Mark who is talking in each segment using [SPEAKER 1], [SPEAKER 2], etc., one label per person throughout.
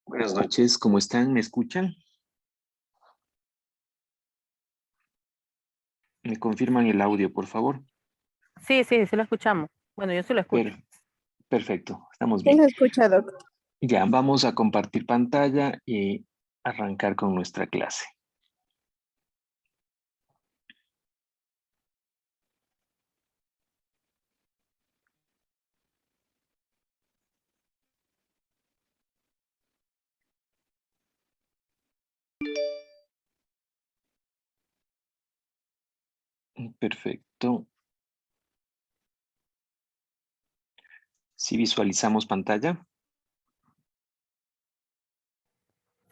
[SPEAKER 1] Buenas noches, ¿cómo están? ¿Me escuchan? ¿Me confirman el audio, por favor?
[SPEAKER 2] Sí, sí, sí lo escuchamos. Bueno, yo sí lo escucho.
[SPEAKER 1] Perfecto, estamos
[SPEAKER 3] Sí,
[SPEAKER 1] bien.
[SPEAKER 3] se escucha, Doc.
[SPEAKER 1] Ya, vamos a compartir pantalla y arrancar con nuestra clase. Perfecto. ¿Sí visualizamos pantalla?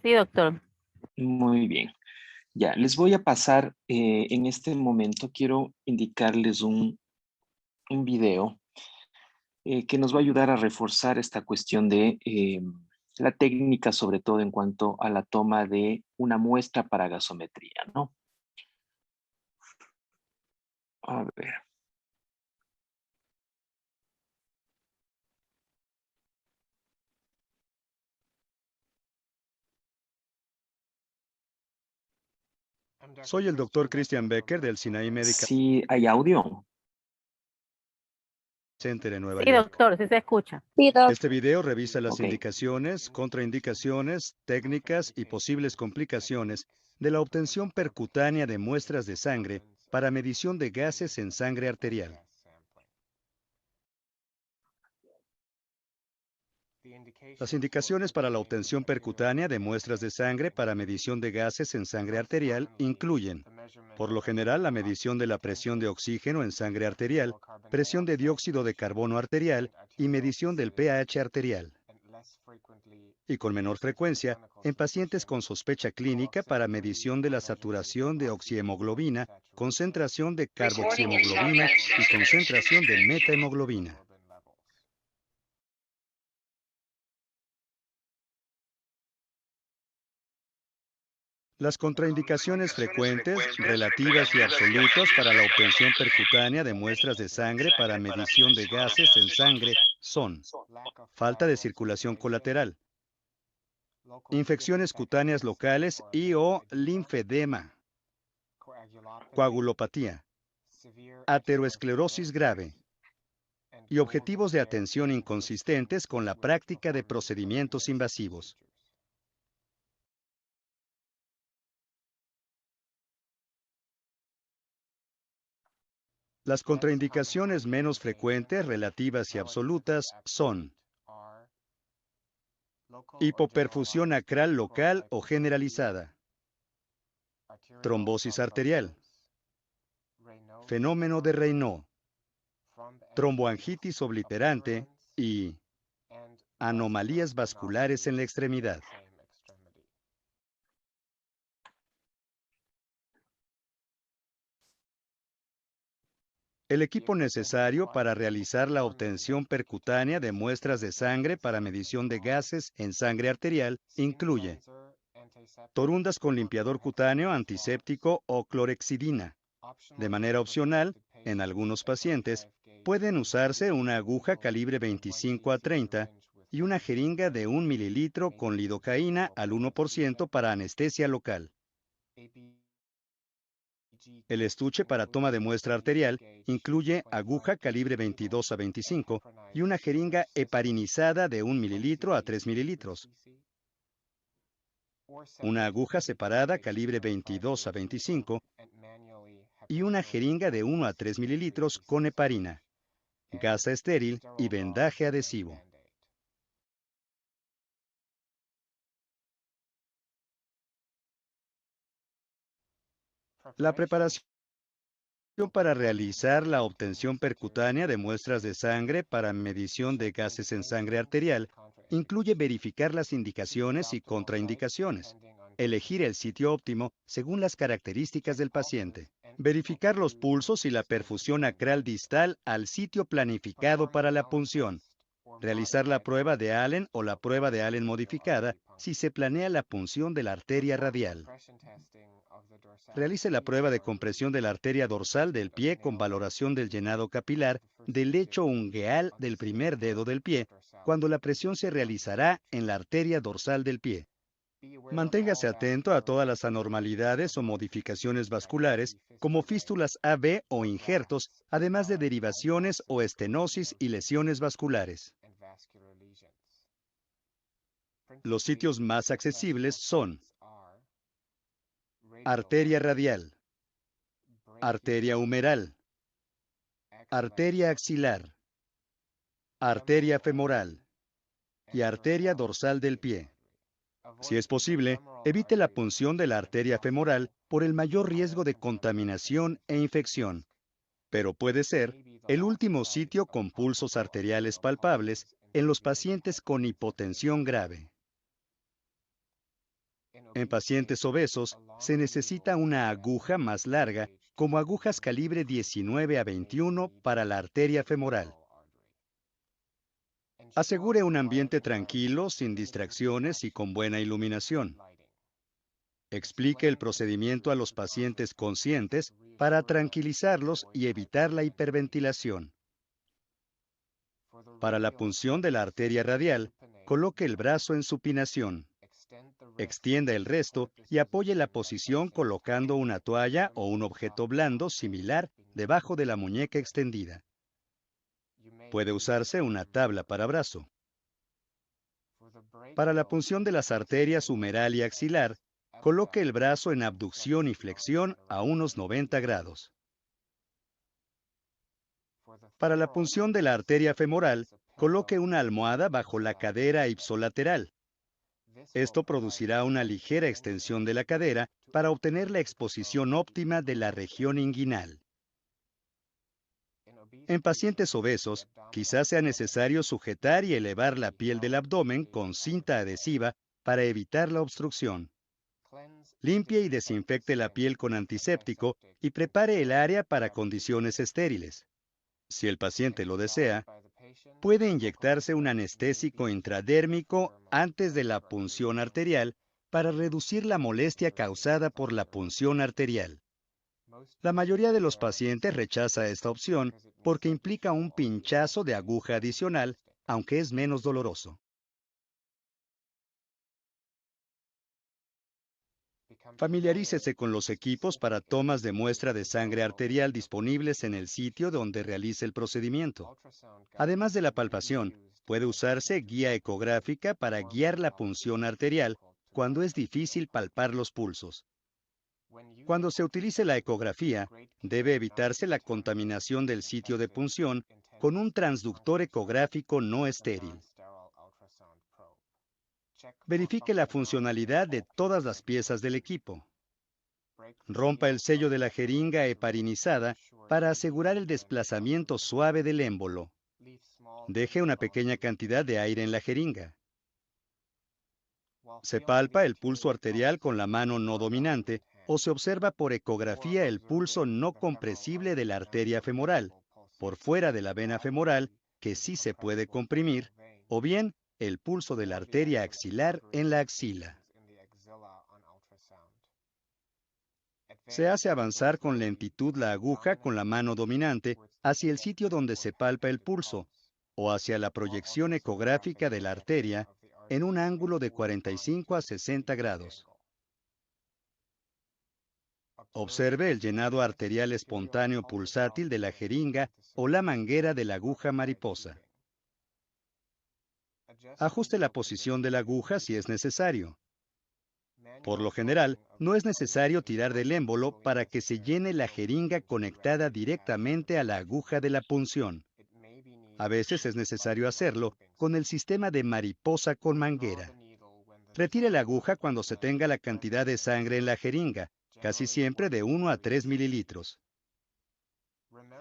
[SPEAKER 2] Sí, doctor.
[SPEAKER 1] Muy bien. Ya, les voy a pasar, en este momento quiero indicarles un video que nos va a ayudar a reforzar esta cuestión de la técnica, sobre todo en cuanto a la toma de una muestra para gasometría, ¿no? A ver.
[SPEAKER 4] Soy el doctor Christian Becker del Sinai Medical
[SPEAKER 1] Sí, hay audio.
[SPEAKER 4] Center en Nueva
[SPEAKER 2] Sí,
[SPEAKER 4] York.
[SPEAKER 2] doctor, sí se escucha.
[SPEAKER 3] Sí, Doc.
[SPEAKER 4] Este video revisa las
[SPEAKER 1] Ok.
[SPEAKER 4] indicaciones, contraindicaciones, técnicas y posibles complicaciones de la obtención percutánea de muestras de sangre para medición de gases en sangre arterial. Las indicaciones para la obtención percutánea de muestras de sangre para medición de gases en sangre arterial incluyen, por lo general, la medición de la presión de oxígeno en sangre arterial, presión de dióxido de carbono arterial y medición del pH arterial. Y con menor frecuencia, en pacientes con sospecha clínica para medición de la saturación de oxihemoglobina, concentración de carboxihemoglobina y concentración de metahemoglobina. Las contraindicaciones frecuentes, relativas y absolutas para la obtención percutánea de muestras de sangre para medición de gases en sangre son falta de circulación colateral, infecciones cutáneas locales y/o linfedema, coagulopatía, ateroesclerosis grave y objetivos de atención inconsistentes con la práctica de procedimientos invasivos. Las contraindicaciones menos frecuentes, relativas y absolutas son hipoperfusión acral local o generalizada, trombosis arterial, fenómeno de Raynaud, tromboangitis obliterante y anomalías vasculares en la extremidad. El equipo necesario para realizar la obtención percutánea de muestras de sangre para medición de gases en sangre arterial incluye torundas con limpiador cutáneo antiséptico o clorexidina. De manera opcional, en algunos pacientes, pueden usarse una aguja calibre 25 a 30 y una jeringa de 1 mililitro con lidocaína al 1% para anestesia local. El estuche para toma de muestra arterial incluye aguja calibre 22 a 25 y una jeringa heparinizada de 1 mililitro a 3 mililitros. Una aguja separada calibre 22 a 25 y una jeringa de 1 a 3 mililitros con heparina, gasa estéril y vendaje adhesivo. La preparación para realizar la obtención percutánea de muestras de sangre para medición de gases en sangre arterial incluye verificar las indicaciones y contraindicaciones, elegir el sitio óptimo según las características del paciente, verificar los pulsos y la perfusión acral distal al sitio planificado para la punción, realizar la prueba de Allen o la prueba de Allen modificada si se planea la punción de la arteria radial. Realice la prueba de compresión de la arteria dorsal del pie con valoración del llenado capilar del lecho ungueal del primer dedo del pie cuando la presión se realizará en la arteria dorsal del pie. Manténgase atento a todas las anormalidades o modificaciones vasculares, como fístulas AB o injertos, además de derivaciones o estenosis y lesiones vasculares. Los sitios más accesibles son arteria radial, arteria humeral, arteria axilar, arteria femoral y arteria dorsal del pie. Si es posible, evite la punción de la arteria femoral por el mayor riesgo de contaminación e infección, pero puede ser el último sitio con pulsos arteriales palpables en los pacientes con hipotensión grave. En pacientes obesos, se necesita una aguja más larga, como agujas calibre 19 a 21 para la arteria femoral. Asegure un ambiente tranquilo, sin distracciones y con buena iluminación. Explique el procedimiento a los pacientes conscientes para tranquilizarlos y evitar la hiperventilación. Para la punción de la arteria radial, coloque el brazo en supinación. Extienda el resto y apoye la posición colocando una toalla o un objeto blando similar debajo de la muñeca extendida. Puede usarse una tabla para brazo. Para la punción de las arterias humeral y axilar, coloque el brazo en abducción y flexión a unos 90 grados. Para la punción de la arteria femoral, coloque una almohada bajo la cadera ipsolateral. Esto producirá una ligera extensión de la cadera para obtener la exposición óptima de la región inguinal. En pacientes obesos, quizás sea necesario sujetar y elevar la piel del abdomen con cinta adhesiva para evitar la obstrucción. Limpie y desinfecte la piel con antiséptico y prepare el área para condiciones estériles. Si el paciente lo desea, puede inyectarse un anestésico intradérmico antes de la punción arterial para reducir la molestia causada por la punción arterial. La mayoría de los pacientes rechaza esta opción porque implica un pinchazo de aguja adicional, aunque es menos doloroso. Familiarícese con los equipos para tomas de muestra de sangre arterial disponibles en el sitio donde realice el procedimiento. Además de la palpación, puede usarse guía ecográfica para guiar la punción arterial cuando es difícil palpar los pulsos. Cuando se utilice la ecografía, debe evitarse la contaminación del sitio de punción con un transductor ecográfico no estéril. Verifique la funcionalidad de todas las piezas del equipo. Rompa el sello de la jeringa heparinizada para asegurar el desplazamiento suave del émbolo. Deje una pequeña cantidad de aire en la jeringa. Se palpa el pulso arterial con la mano no dominante o se observa por ecografía el pulso no compresible de la arteria femoral, por fuera de la vena femoral, que sí se puede comprimir, o bien el pulso de la arteria axilar en la axila. Se hace avanzar con lentitud la aguja con la mano dominante hacia el sitio donde se palpa el pulso, o hacia la proyección ecográfica de la arteria en un ángulo de 45 a 60 grados. Observe el llenado arterial espontáneo pulsátil de la jeringa o la manguera de la aguja mariposa. Ajuste la posición de la aguja si es necesario. Por lo general, no es necesario tirar del émbolo para que se llene la jeringa conectada directamente a la aguja de la punción. A veces es necesario hacerlo con el sistema de mariposa con manguera. Retire la aguja cuando se tenga la cantidad de sangre en la jeringa, casi siempre de 1 a 3 mililitros.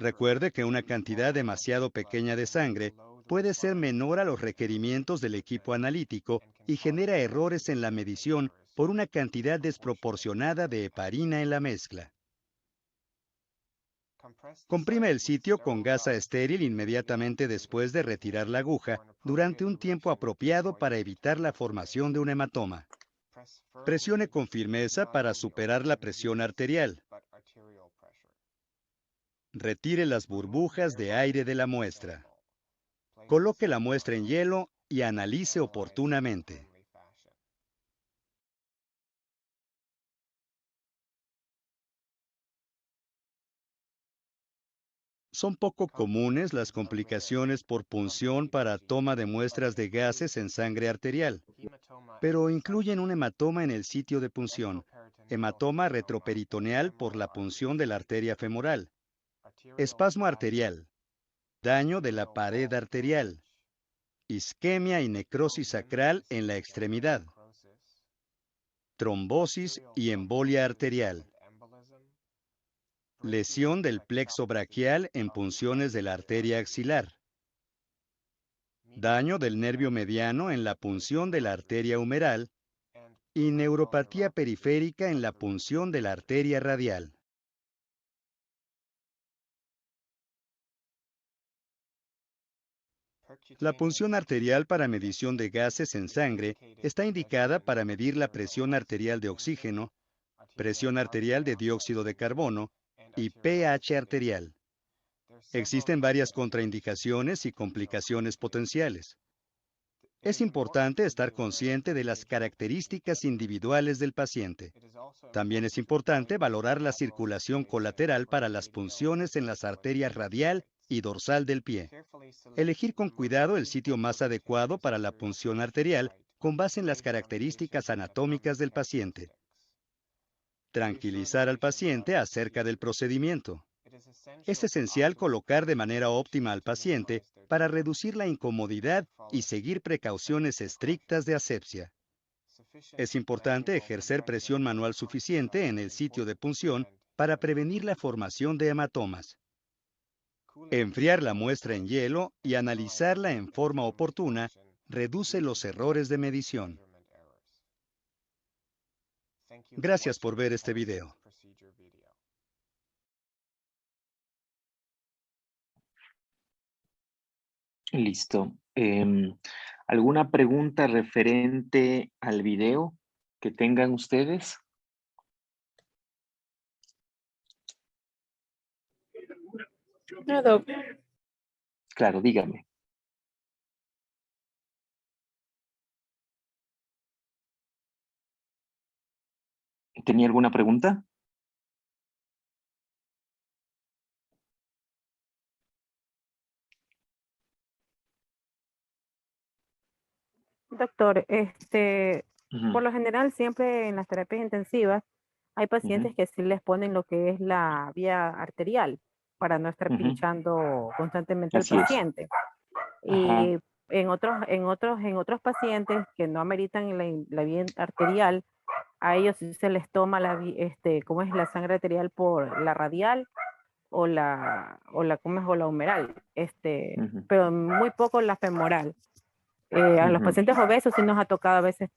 [SPEAKER 4] Recuerde que una cantidad demasiado pequeña de sangre puede ser menor a los requerimientos del equipo analítico y genera errores en la medición por una cantidad desproporcionada de heparina en la mezcla. Comprime el sitio con gasa estéril inmediatamente después de retirar la aguja durante un tiempo apropiado para evitar la formación de un hematoma. Presione con firmeza para superar la presión arterial. Retire las burbujas de aire de la muestra. Coloque la muestra en hielo y analice oportunamente. Son poco comunes las complicaciones por punción para toma de muestras de gases en sangre arterial, pero incluyen un hematoma en el sitio de punción, hematoma retroperitoneal por la punción de la arteria femoral, espasmo arterial, daño de la pared arterial, isquemia y necrosis sacral en la extremidad, trombosis y embolia arterial, lesión del plexo braquial en punciones de la arteria axilar, daño del nervio mediano en la punción de la arteria humeral y neuropatía periférica en la punción de la arteria radial. La punción arterial para medición de gases en sangre está indicada para medir la presión arterial de oxígeno, presión arterial de dióxido de carbono y pH arterial. Existen varias contraindicaciones y complicaciones potenciales. Es importante estar consciente de las características individuales del paciente. También es importante valorar la circulación colateral para las punciones en las arterias radial y dorsal del pie. Elegir con cuidado el sitio más adecuado para la punción arterial con base en las características anatómicas del paciente. Tranquilizar al paciente acerca del procedimiento. Es esencial colocar de manera óptima al paciente para reducir la incomodidad y seguir precauciones estrictas de asepsia. Es importante ejercer presión manual suficiente en el sitio de punción para prevenir la formación de hematomas. Enfriar la muestra en hielo y analizarla en forma oportuna reduce los errores de medición. Gracias por ver este video.
[SPEAKER 1] Listo. ¿Alguna pregunta referente al video que tengan ustedes?
[SPEAKER 2] No, doc.
[SPEAKER 1] Claro, dígame. ¿Tenía alguna pregunta?
[SPEAKER 2] Doctor,
[SPEAKER 1] Ujú,
[SPEAKER 2] por lo general siempre en las terapias intensivas hay
[SPEAKER 1] ujú,
[SPEAKER 2] pacientes que sí les ponen lo que es la vía arterial para no estar
[SPEAKER 1] ujú.
[SPEAKER 2] pinchando constantemente al
[SPEAKER 1] Así es.
[SPEAKER 2] paciente.
[SPEAKER 1] Ajá.
[SPEAKER 2] Y en otros pacientes que no ameritan la vía arterial, a ellos sí se les toma ¿cómo es la sangre arterial por la radial ¿cómo es? O la humeral,
[SPEAKER 1] Ujú,
[SPEAKER 2] pero muy poco la femoral. A los
[SPEAKER 1] ujú,
[SPEAKER 2] pacientes obesos sí nos ha tocado a veces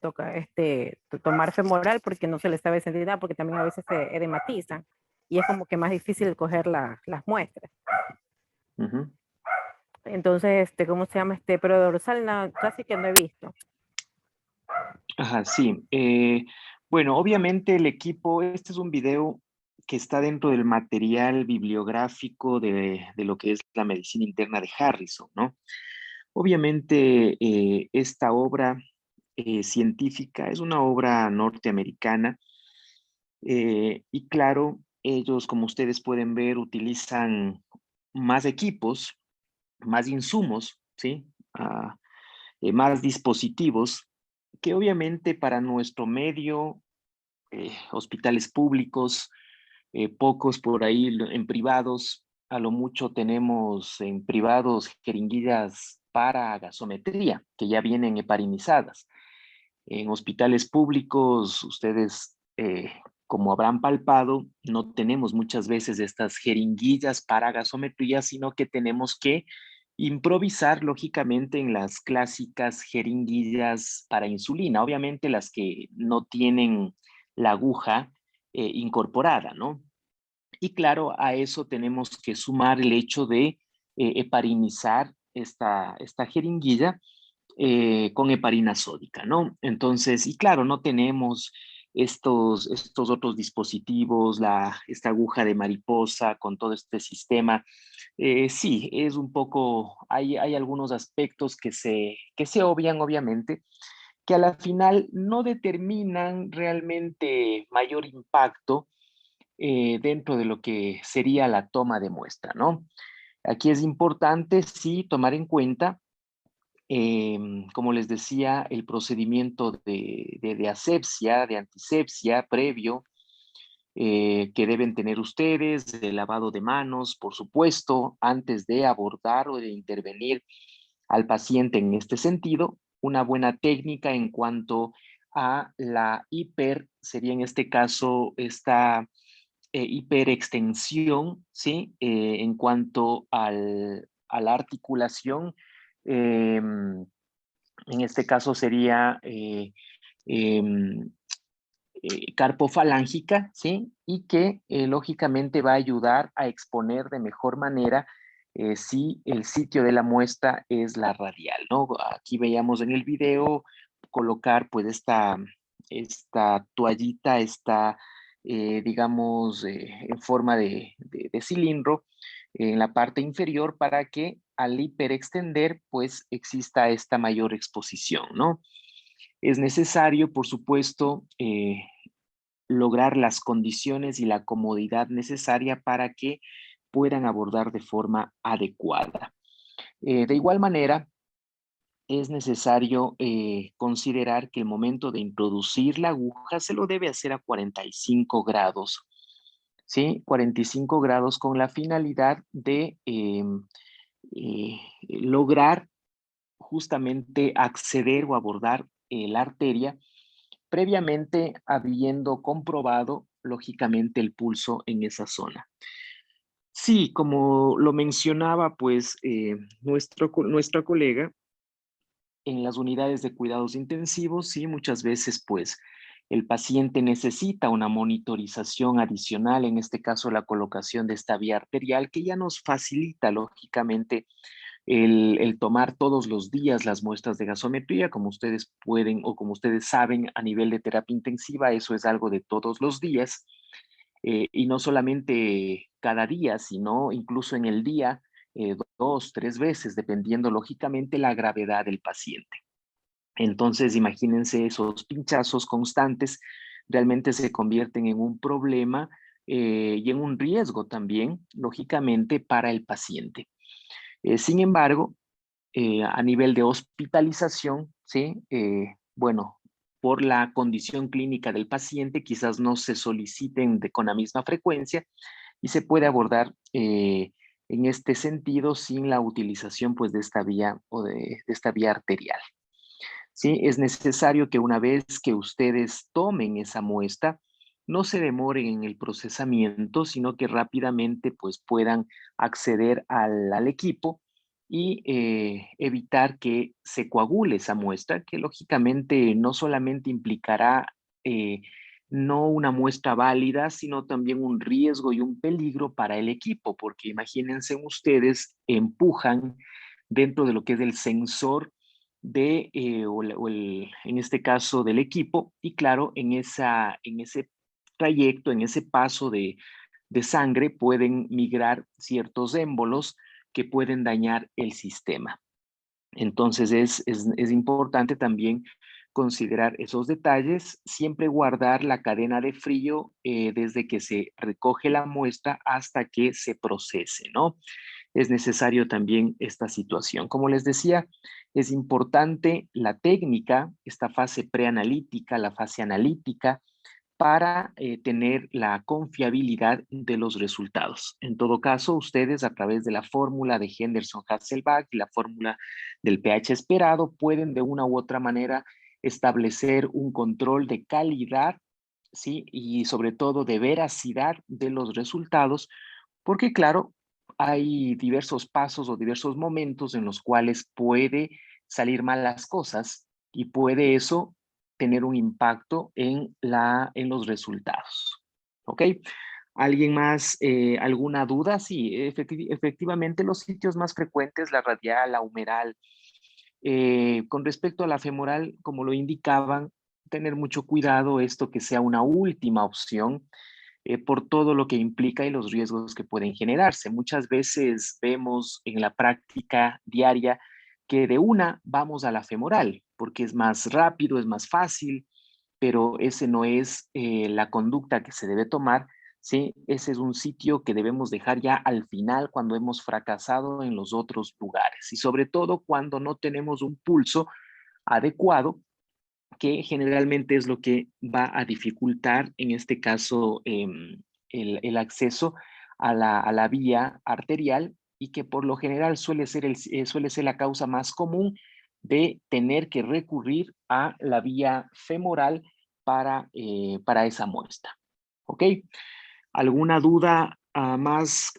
[SPEAKER 2] tomar femoral porque no se les sabe sentir nada, porque también a veces se edematizan y es como que más difícil coger las muestras.
[SPEAKER 1] ujú.
[SPEAKER 2] Entonces, ¿cómo se llama? Pero dorsal casi que no he visto.
[SPEAKER 1] Ajá, sí. Bueno, obviamente el equipo, este es un video que está dentro del material bibliográfico de lo que es la medicina interna de Harrison, ¿no? Obviamente esta obra científica es una obra norteamericana y claro, ellos, como ustedes pueden ver, utilizan más equipos, más insumos, ¿sí? Ah, más dispositivos que obviamente para nuestro medio, hospitales públicos, pocos por ahí en privados, a lo mucho tenemos en privados jeringuillas para gasometría, que ya vienen heparinizadas. En hospitales públicos, ustedes, como habrán palpado, no tenemos muchas veces estas jeringuillas para gasometría, sino que tenemos que improvisar lógicamente en las clásicas jeringuillas para insulina, obviamente las que no tienen la aguja incorporada, ¿no? Y claro, a eso tenemos que sumar el hecho de heparinizar esta jeringuilla con heparina sódica, ¿no? Entonces, y claro, no tenemos estos otros dispositivos, esta aguja de mariposa con todo este sistema. Sí, es un poco, hay algunos aspectos que se obvian, obviamente, que a la final no determinan realmente mayor impacto dentro de lo que sería la toma de muestra, ¿no? Aquí es importante, sí, tomar en cuenta, como les decía, el procedimiento de asepsia, de antisepsia previo, que deben tener ustedes, de lavado de manos, por supuesto, antes de abordar o de intervenir al paciente en este sentido. Una buena técnica en cuanto a la sería en este caso esta hiperextensión, ¿sí? En cuanto a la articulación, en este caso sería em, carpofalángica, ¿sí? Y que lógicamente va a ayudar a exponer de mejor manera si el sitio de la muestra es la radial, ¿no? Aquí veíamos en el video colocar pues esta toallita, digamos, en forma de cilindro en la parte inferior para que al hiperextender pues exista esta mayor exposición, ¿no? Es necesario, por supuesto, lograr las condiciones y la comodidad necesaria para que puedan abordar de forma adecuada. De igual manera, es necesario considerar que el momento de introducir la aguja se lo debe hacer a 45 grados, ¿sí? 45 grados con la finalidad de lograr justamente acceder o abordar la arteria previamente habiendo comprobado, lógicamente, el pulso en esa zona. Sí, como lo mencionaba, pues, nuestra colega, en las unidades de cuidados intensivos, sí, muchas veces, pues, el paciente necesita una monitorización adicional, en este caso, la colocación de esta vía arterial, que ya nos facilita, lógicamente, el tomar todos los días las muestras de gasometría, como ustedes pueden o como ustedes saben, a nivel de terapia intensiva, eso es algo de todos los días, y no solamente cada día, sino incluso en el día, 2, 3 veces, dependiendo lógicamente la gravedad del paciente. Entonces, imagínense esos pinchazos constantes realmente se convierten en un problema y en un riesgo también, lógicamente, para el paciente. Sin embargo, a nivel de hospitalización, ¿sí? Bueno, por la condición clínica del paciente, quizás no se soliciten con la misma frecuencia y se puede abordar en este sentido sin la utilización pues, de esta vía o de esta vía arterial. ¿Sí? Es necesario que una vez que ustedes tomen esa muestra, no se demoren en el procesamiento, sino que rápidamente pues, puedan acceder al equipo y evitar que se coagule esa muestra, que lógicamente no solamente implicará no una muestra válida, sino también un riesgo y un peligro para el equipo, porque imagínense ustedes, empujan dentro de lo que es el sensor en este caso del equipo, y claro, en ese trayecto, en ese paso de sangre, pueden migrar ciertos émbolos que pueden dañar el sistema. Entonces es importante también considerar esos detalles, siempre guardar la cadena de frío desde que se recoge la muestra hasta que se procese, ¿no? Es necesario también esta situación. Como les decía, es importante la técnica, esta fase preanalítica, la fase analítica, para tener la confiabilidad de los resultados. En todo caso, ustedes a través de la fórmula de Henderson-Hasselbalch y la fórmula del pH esperado pueden de una u otra manera establecer un control de calidad, ¿sí? Y sobre todo de veracidad de los resultados, porque claro, hay diversos pasos o diversos momentos en los cuales puede salir mal las cosas y puede eso tener un impacto en los resultados. ¿Ok? ¿Alguien más, alguna duda? Sí, efectivamente los sitios más frecuentes, la radial, la humeral, con respecto a la femoral, como lo indicaban, tener mucho cuidado esto que sea una última opción por todo lo que implica y los riesgos que pueden generarse. Muchas veces vemos en la práctica diaria que de una vamos a la femoral, porque es más rápido, es más fácil, pero ese no es la conducta que se debe tomar, ¿sí? Ese es un sitio que debemos dejar ya al final cuando hemos fracasado en los otros lugares y sobre todo cuando no tenemos un pulso adecuado, que generalmente es lo que va a dificultar, en este caso, el acceso a la vía arterial y que por lo general suele ser la causa más común de tener que recurrir a la vía femoral para esa muestra. ¿Ok? ¿Alguna duda más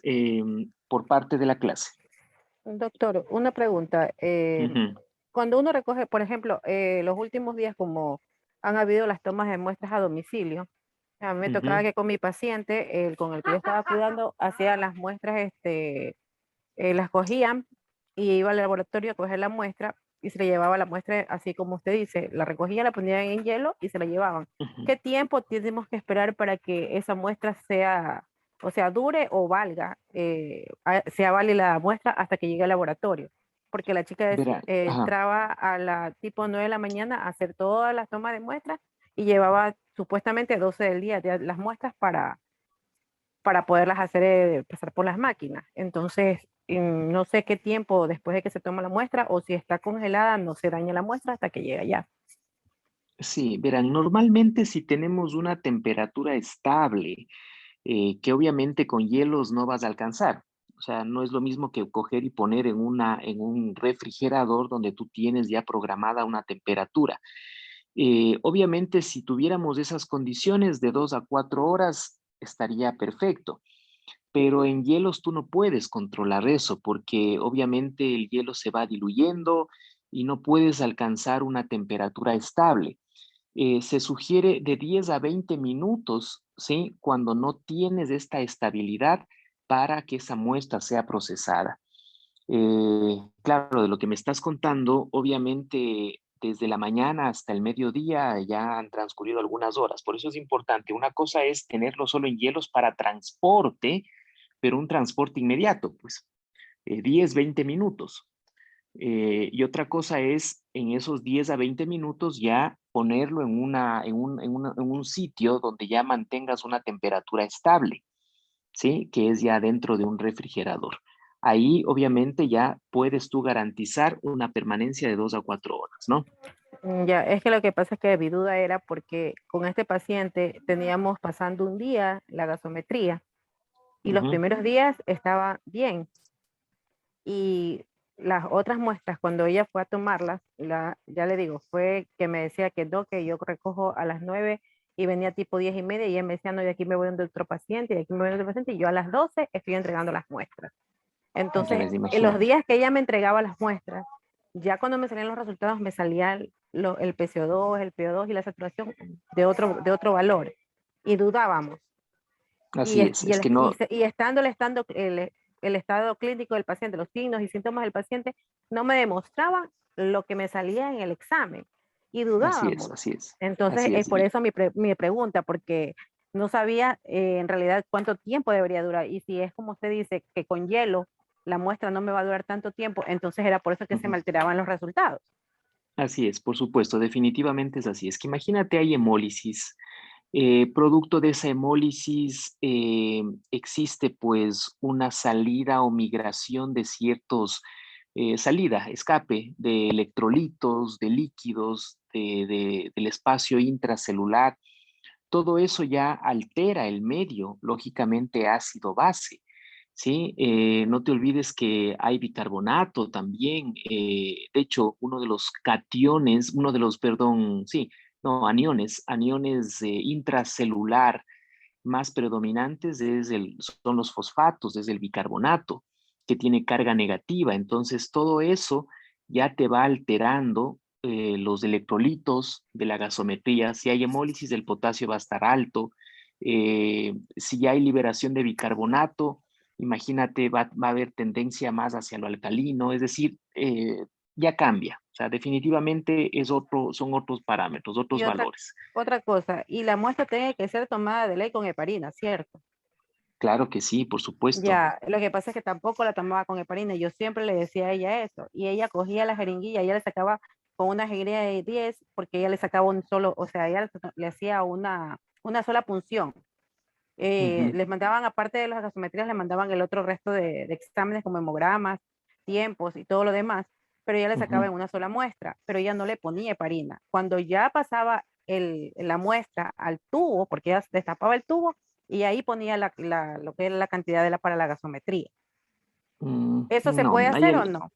[SPEAKER 1] por parte de la clase?
[SPEAKER 2] Doctor, una pregunta.
[SPEAKER 1] Ujú,
[SPEAKER 2] Cuando uno recoge, por ejemplo, los últimos días, como han habido las tomas de muestras a domicilio, a mí me tocaba
[SPEAKER 1] ujú,
[SPEAKER 2] que con mi paciente, el con el que yo estaba cuidando, hacía las muestras, las cogían y iba al laboratorio a coger la muestra y se le llevaba la muestra así como usted dice, la recogían, la ponían en hielo y se la llevaban.
[SPEAKER 1] ujú.
[SPEAKER 2] ¿Qué tiempo tenemos que esperar para que esa muestra sea, o sea, dure o valga, sea válida la muestra hasta que llegue al laboratorio? Porque la chica
[SPEAKER 1] Ajá.
[SPEAKER 2] entraba a la tipo 9 de la mañana a hacer todas las tomas de muestras y llevaba supuestamente 12 del día de las muestras para poderlas hacer pasar por las máquinas. Entonces, no sé qué tiempo después de que se toma la muestra o si está congelada, no se daña la muestra hasta que llega allá.
[SPEAKER 1] Sí, verán, normalmente si tenemos una temperatura estable, que obviamente con hielos no vas a alcanzar. O sea, no es lo mismo que coger y poner en un refrigerador donde tú tienes ya programada una temperatura. Obviamente, si tuviéramos esas condiciones de 2 a 4 horas, estaría perfecto. Pero en hielos tú no puedes controlar eso porque obviamente el hielo se va diluyendo y no puedes alcanzar una temperatura estable. Se sugiere de 10 a 20 minutos, ¿sí? Cuando no tienes esta estabilidad para que esa muestra sea procesada. Claro, de lo que me estás contando, obviamente desde la mañana hasta el mediodía ya han transcurrido algunas horas. Por eso es importante. Una cosa es tenerlo solo en hielos para transporte, pero un transporte inmediato, pues 10, 20 minutos. Y otra cosa es en esos 10 a 20 minutos ya ponerlo en un sitio donde ya mantengas una temperatura estable, ¿sí? Que es ya dentro de un refrigerador. Ahí obviamente ya puedes tú garantizar una permanencia de 2 a 4 horas, ¿no?
[SPEAKER 2] Ya, es que lo que pasa es que mi duda era porque con este paciente teníamos pasando un día la gasometría y los
[SPEAKER 1] Ujú,
[SPEAKER 2] primeros días estaba bien y las otras muestras cuando ella fue a tomarlas, ya le digo, fue que me decía que no, que yo recojo a las 9 y venía tipo 10:30 y ella me decía, no, de aquí me voy donde otro paciente, y de aquí me voy donde otro paciente y yo a las 12 estoy entregando las muestras.
[SPEAKER 1] ya
[SPEAKER 2] Entonces,
[SPEAKER 1] ves,
[SPEAKER 2] en los
[SPEAKER 1] imagínate.
[SPEAKER 2] días que ella me entregaba las muestras, ya cuando me salían los resultados me salía el PCO2, el PO2 y la saturación de otro valor. Y dudábamos.
[SPEAKER 1] Así es que no,
[SPEAKER 2] Y estando el estado clínico del paciente, los signos y síntomas del paciente, no me demostraban lo que me salía en el examen. Y
[SPEAKER 1] así es,
[SPEAKER 2] dudábamos.
[SPEAKER 1] así es,
[SPEAKER 2] Entonces,
[SPEAKER 1] así
[SPEAKER 2] es
[SPEAKER 1] es.
[SPEAKER 2] por eso mi pregunta, porque no sabía en realidad cuánto tiempo debería durar. Y si es como usted dice, que con hielo la muestra no me va a durar tanto tiempo, entonces era por eso que se me
[SPEAKER 1] Ujú.
[SPEAKER 2] alteraban los resultados.
[SPEAKER 1] Así es, por supuesto, definitivamente es así. Es que imagínate, hay hemólisis. Producto de esa hemólisis existe pues una salida o migración de ciertos, salida, escape de electrolitos, de líquidos, del espacio intracelular. Todo eso ya altera el medio, lógicamente ácido-base. ¿Sí? No te olvides que hay bicarbonato también. De hecho, uno de los cationes, uno de los, perdón, sí, no, aniones intracelular más predominantes son los fosfatos, es el bicarbonato, que tiene carga negativa. Entonces, todo eso ya te va alterando los electrolitos de la gasometría. Si hay hemólisis, el potasio va a estar alto. Si ya hay liberación de bicarbonato, imagínate, va a haber tendencia más hacia lo alcalino. Es decir, ya cambia. O sea, definitivamente son otros parámetros, otros
[SPEAKER 2] Y
[SPEAKER 1] valores.
[SPEAKER 2] otra cosa, y la muestra tiene que ser tomada de ley con heparina, ¿cierto?
[SPEAKER 1] Claro que sí, por supuesto.
[SPEAKER 2] Ya, lo que pasa es que tampoco la tomaba con heparina. Yo siempre le decía a ella eso. Y ella cogía la jeringuilla, ella le sacaba con una jeringuilla de 10 porque ella le sacaba un solo, o sea, ella le hacía una sola punción.
[SPEAKER 1] Ujú,
[SPEAKER 2] Les mandaban, aparte de las gasometrías, le mandaban el otro resto de exámenes como hemogramas, tiempos y todo lo demás, pero ella le sacaba
[SPEAKER 1] ujú.
[SPEAKER 2] en una sola muestra, pero ella no le ponía heparina. Cuando ya pasaba la muestra al tubo, porque ella destapaba el tubo y ahí ponía lo que era la cantidad para la gasometría. ¿Eso se
[SPEAKER 1] No,
[SPEAKER 2] puede hacer o no?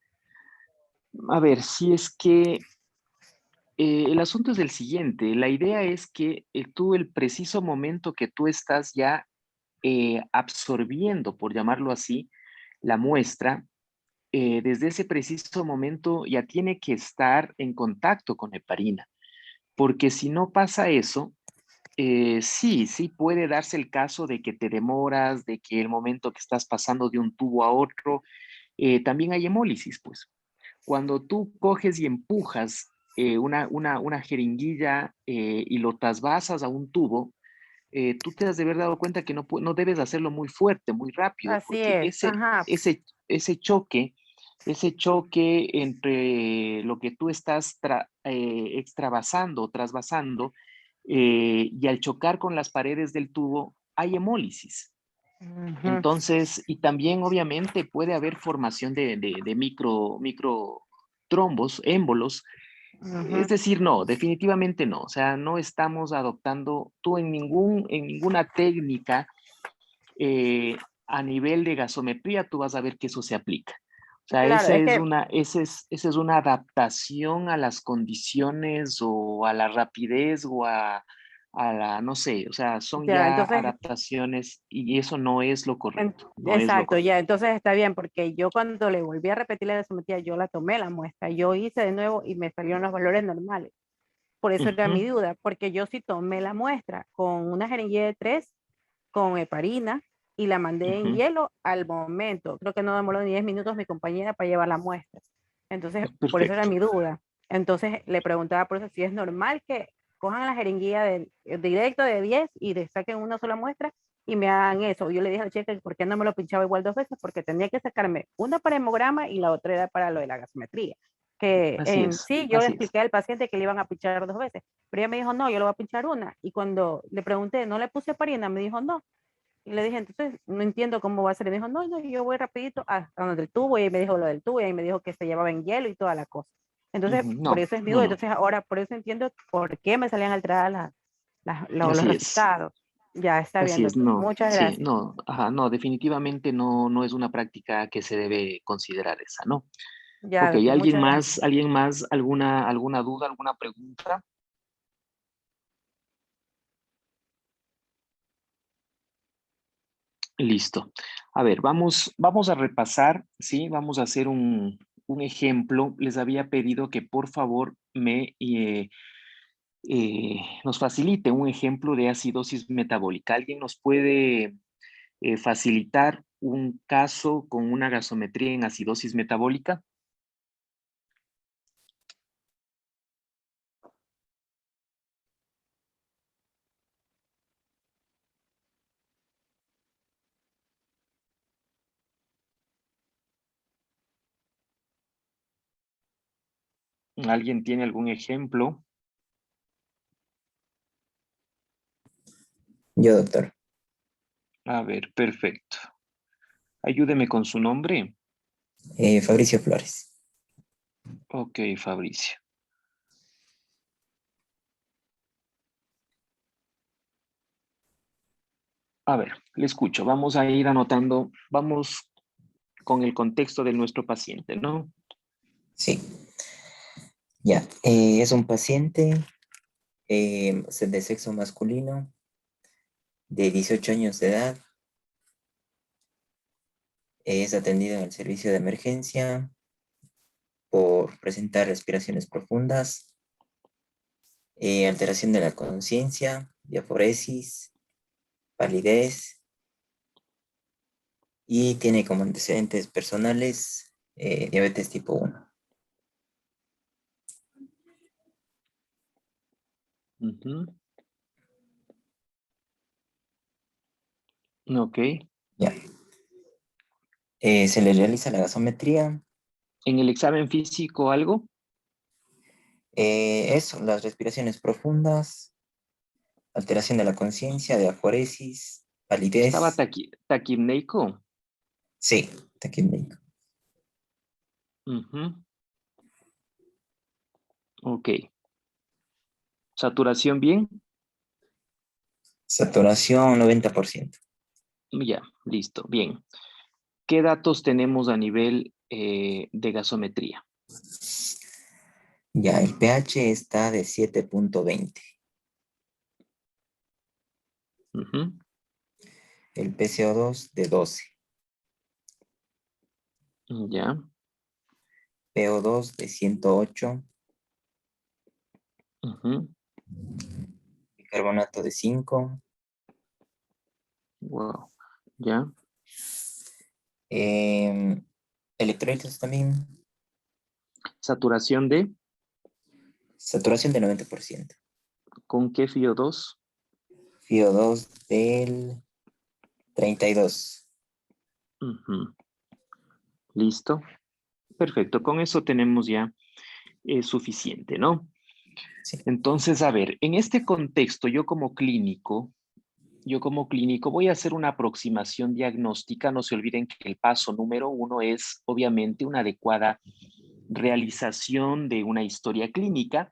[SPEAKER 1] a ver, si es que el asunto es el siguiente, la idea es que tú el preciso momento que tú estás ya absorbiendo, por llamarlo así, la muestra, desde ese preciso momento ya tiene que estar en contacto con heparina, porque si no pasa eso, sí puede darse el caso de que te demoras, de que el momento que estás pasando de un tubo a otro, también hay hemólisis, pues. Cuando tú coges y empujas una jeringuilla y lo trasvasas a un tubo, tú te has de haber dado cuenta que no debes hacerlo muy fuerte, muy rápido,
[SPEAKER 2] Así
[SPEAKER 1] porque
[SPEAKER 2] es, ajá,
[SPEAKER 1] ese choque entre lo que tú estás extravasando, trasvasando, y al chocar con las paredes del tubo, hay hemólisis.
[SPEAKER 2] ujú,
[SPEAKER 1] Entonces, y también obviamente puede haber formación de micro trombos, émbolos. Es
[SPEAKER 2] ujú.
[SPEAKER 1] decir, no, definitivamente no. O sea, no estamos adoptando tú en ninguna técnica a nivel de gasometría, tú vas a ver que eso se aplica. O sea,
[SPEAKER 2] Claro, es que
[SPEAKER 1] esa es una adaptación a las condiciones o a la rapidez o a la, no sé, o sea, son
[SPEAKER 2] ya,
[SPEAKER 1] ya
[SPEAKER 2] entonces
[SPEAKER 1] adaptaciones y eso no es lo correcto, no es lo
[SPEAKER 2] Exacto, ya,
[SPEAKER 1] correcto.
[SPEAKER 2] entonces está bien, porque yo cuando le volví a repetir la gasometría, yo la tomé la muestra, yo hice de nuevo y me salieron los valores normales. Por eso era
[SPEAKER 1] Ujú,
[SPEAKER 2] mi duda, porque yo sí tomé la muestra con una jeringuilla de 3 con heparina y la mandé en
[SPEAKER 1] ujú,
[SPEAKER 2] hielo al momento. Creo que no demoró ni 10 minutos mi compañera para llevar la muestra. Entonces, por eso era
[SPEAKER 1] perfecto.
[SPEAKER 2] mi duda. Entonces, le preguntaba por eso si es normal que cojan la jeringuilla directo de 10 y le saquen una sola muestra y me hagan eso. Yo le dije a la chica que por qué no me lo pinchaba igual 2 veces, porque tenía que sacarme una para hemograma y la otra era para lo de la gasometría. Que
[SPEAKER 1] Así
[SPEAKER 2] en
[SPEAKER 1] es,
[SPEAKER 2] sí yo le
[SPEAKER 1] así es.
[SPEAKER 2] expliqué al paciente que le iban a pinchar 2 veces, pero ella me dijo, no, yo le voy a pinchar una. Y cuando le pregunté, ¿no le puse parina? Me dijo, no. Y le dije, entonces, no entiendo cómo va a ser. Y me dijo, no, yo voy rapidito hasta donde el tubo. Y ahí me dijo lo del tubo. Y ahí me dijo que se llevaba en hielo y toda la cosa. Entonces,
[SPEAKER 1] Ujú,
[SPEAKER 2] por
[SPEAKER 1] no,
[SPEAKER 2] eso es mi
[SPEAKER 1] no,
[SPEAKER 2] duda.
[SPEAKER 1] no.
[SPEAKER 2] Entonces, ahora por eso entiendo por qué me salían alteradas los
[SPEAKER 1] Así es.
[SPEAKER 2] resultados. Ya está bien,
[SPEAKER 1] Así es,
[SPEAKER 2] doctor.
[SPEAKER 1] no,
[SPEAKER 2] Muchas
[SPEAKER 1] sí,
[SPEAKER 2] gracias.
[SPEAKER 1] no, ajá, no, definitivamente no es una práctica que se debe considerar esa, ¿no?
[SPEAKER 2] Ya,
[SPEAKER 1] Ok,
[SPEAKER 2] doctor, muchas gracias.
[SPEAKER 1] alguien más, alguna duda, alguna pregunta? Listo. A ver, vamos a repasar, ¿sí? Vamos a hacer un ejemplo. Les había pedido que por favor nos facilite un ejemplo de acidosis metabólica. ¿Alguien nos puede facilitar un caso con una gasometría en acidosis metabólica? ¿Alguien tiene algún ejemplo?
[SPEAKER 3] Yo, doctor.
[SPEAKER 1] A ver, perfecto. Ayúdeme con su nombre.
[SPEAKER 3] Fabricio Flores.
[SPEAKER 1] Ok, Fabricio. A ver, le escucho. Vamos a ir anotando, vamos con el contexto de nuestro paciente, ¿no?
[SPEAKER 3] Sí, ya. Es un paciente de sexo masculino de 18 años de edad. Es atendido en el servicio de emergencia por presentar respiraciones profundas, alteración de la conciencia, diaforesis, palidez y tiene como antecedentes personales diabetes tipo 1.
[SPEAKER 1] Ujú. Ok.
[SPEAKER 3] Ya. Se le realiza la gasometría.
[SPEAKER 1] ¿En el examen físico algo?
[SPEAKER 3] Eso, las respiraciones profundas, alteración de la conciencia, diaforesis,
[SPEAKER 1] ¿Estaba
[SPEAKER 3] palidez.
[SPEAKER 1] taquipneico?
[SPEAKER 3] Sí, taquipneico.
[SPEAKER 1] Ujú. Ok. ¿Saturación bien?
[SPEAKER 3] Saturación 90%.
[SPEAKER 1] Ya, listo, bien. ¿Qué datos tenemos a nivel de gasometría?
[SPEAKER 3] Ya, el pH está de 7.20.
[SPEAKER 1] Ujú.
[SPEAKER 3] El PCO2 de 12.
[SPEAKER 1] Ya.
[SPEAKER 3] PO2 de 108.
[SPEAKER 1] Ujú.
[SPEAKER 3] Bicarbonato de 5.
[SPEAKER 1] Wow. Ya.
[SPEAKER 3] Electrolitos también.
[SPEAKER 1] ¿Saturación de?
[SPEAKER 3] Saturación de 90%.
[SPEAKER 1] ¿Con qué FiO2?
[SPEAKER 3] FiO2 del 32.
[SPEAKER 1] Ujú. Listo. Perfecto. Con eso tenemos ya suficiente, ¿no?
[SPEAKER 3] Sí.
[SPEAKER 1] Entonces, a ver, en este contexto, yo como clínico voy a hacer una aproximación diagnóstica. No se olviden que el paso número 1 es obviamente una adecuada realización de una historia clínica.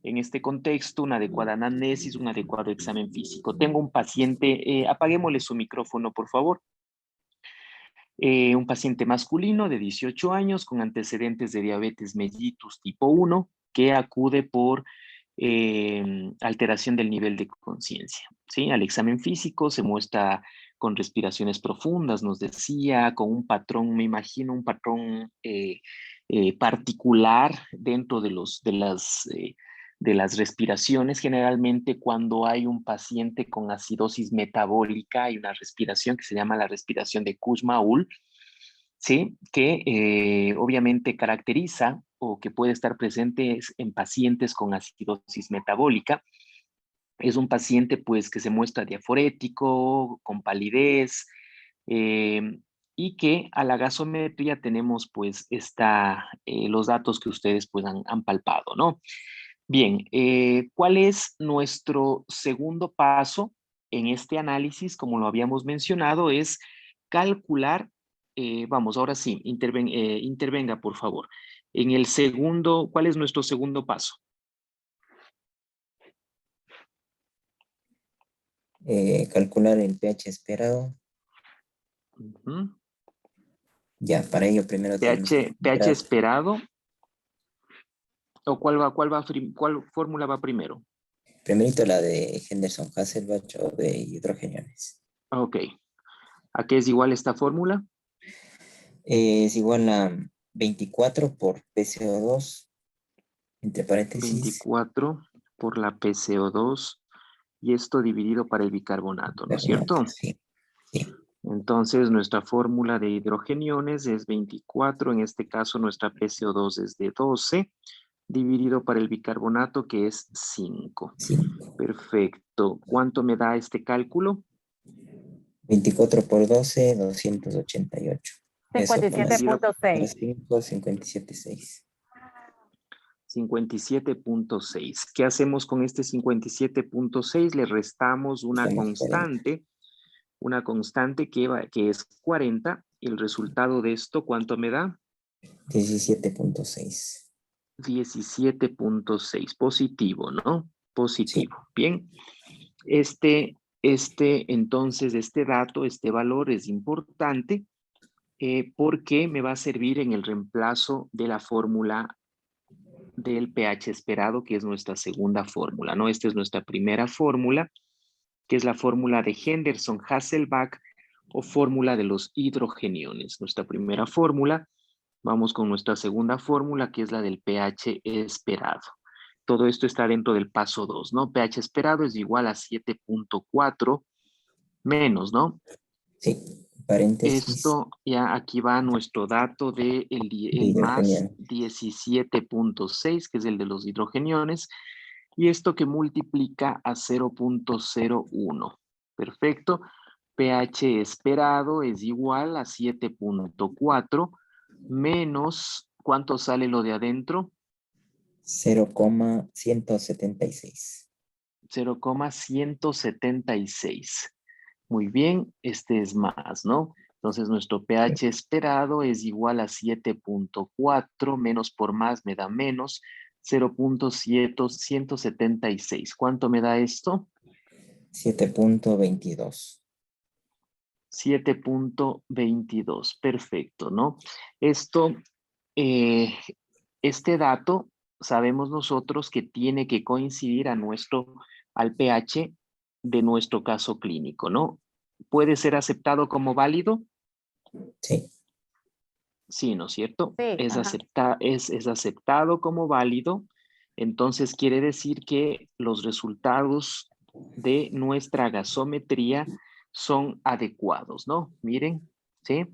[SPEAKER 1] En este contexto, una adecuada anamnesis, un adecuado examen físico. Tengo un paciente, apaguémosle su micrófono, por favor. Un paciente masculino de 18 años con antecedentes de diabetes mellitus tipo 1 que acude por alteración del nivel de conciencia. ¿Sí? Al examen físico se muestra con respiraciones profundas, nos decía, con un patrón, me imagino, un patrón particular dentro de las respiraciones. Generalmente cuando hay un paciente con acidosis metabólica hay una respiración que se llama la respiración de Kussmaul, ¿sí? Que obviamente caracteriza o que puede estar presente en pacientes con acidosis metabólica. Es un paciente pues que se muestra diaforético, con palidez, eh, y que a la gasometría tenemos pues los datos que ustedes pues han palpado, ¿no? Bien, ¿cuál es nuestro segundo paso en este análisis? Como lo habíamos mencionado, es calcular, vamos, ahora sí, intervenga por favor. En el segundo, ¿cuál es nuestro segundo paso?
[SPEAKER 3] Calcular el pH esperado.
[SPEAKER 1] Ujú.
[SPEAKER 3] Ya, para ello primero tenemos que
[SPEAKER 1] pH
[SPEAKER 3] encontrar
[SPEAKER 1] esperado, o cuál fórmula va primero?
[SPEAKER 3] primerito la de Henderson-Hasselbalch o de hidrogeniones.
[SPEAKER 1] Ok. ¿A qué es igual esta fórmula?
[SPEAKER 3] Es igual a 24 por PCO2, entre paréntesis,
[SPEAKER 1] 24 por la PCO2 y esto dividido para el bicarbonato, ¿no es
[SPEAKER 3] carbonato.
[SPEAKER 1] cierto?
[SPEAKER 3] Sí, sí,
[SPEAKER 1] Entonces, nuestra fórmula de hidrogeniones es 24, en este caso nuestra PCO2 es de 12, dividido para el bicarbonato que es 5.
[SPEAKER 3] sí.
[SPEAKER 1] Perfecto. ¿Cuánto me da este cálculo?
[SPEAKER 3] 24 por 12, 288. Eso por las
[SPEAKER 2] 57.6.
[SPEAKER 3] 5, 57,6.
[SPEAKER 1] 57.6. ¿Qué hacemos con este 57.6? Le restamos
[SPEAKER 3] Estamos 40.
[SPEAKER 1] una constante que es 40. El resultado de esto, ¿cuánto me da?
[SPEAKER 3] 17,6.
[SPEAKER 1] 17.6, positivo, ¿no?
[SPEAKER 3] Sí,
[SPEAKER 1] Positivo. Bien, entonces, este dato, este valor es importante porque me va a servir en el reemplazo de la fórmula del pH esperado, que es nuestra segunda fórmula, ¿no? Esta es nuestra primera fórmula, que es la fórmula de Henderson-Hasselbalch o fórmula de los hidrogeniones. Nuestra primera fórmula. Vamos con nuestra segunda fórmula, que es la del pH esperado. Todo esto está dentro del paso 2, ¿no? pH esperado es igual a 7.4 menos, ¿no?
[SPEAKER 3] sí. Paréntesis
[SPEAKER 1] Esto ya aquí va nuestro dato de
[SPEAKER 3] de
[SPEAKER 1] el más
[SPEAKER 3] hidrogeniano.
[SPEAKER 1] 17.6, que es el de los hidrogeniones, Y esto que multiplica a 0.01. Perfecto. pH esperado es igual a 7.4 menos, ¿cuánto sale lo de adentro?
[SPEAKER 3] 0,176.
[SPEAKER 1] 0,176. Muy bien, este es más, ¿no? Entonces nuestro pH esperado es igual a 7.4, menos por más me da menos, 0.176. ¿Cuánto me da esto?
[SPEAKER 3] 7,22.
[SPEAKER 1] 7.22, perfecto, ¿no? Esto, este dato, sabemos nosotros que tiene que coincidir al pH de nuestro caso clínico, ¿no? ¿Puede ser aceptado como válido?
[SPEAKER 3] Sí.
[SPEAKER 1] Sí, ¿no es cierto?
[SPEAKER 2] Sí,
[SPEAKER 1] Es,
[SPEAKER 2] ajá.
[SPEAKER 1] es aceptado como válido, entonces quiere decir que los resultados de nuestra gasometría son adecuados, ¿no? Miren, ¿sí?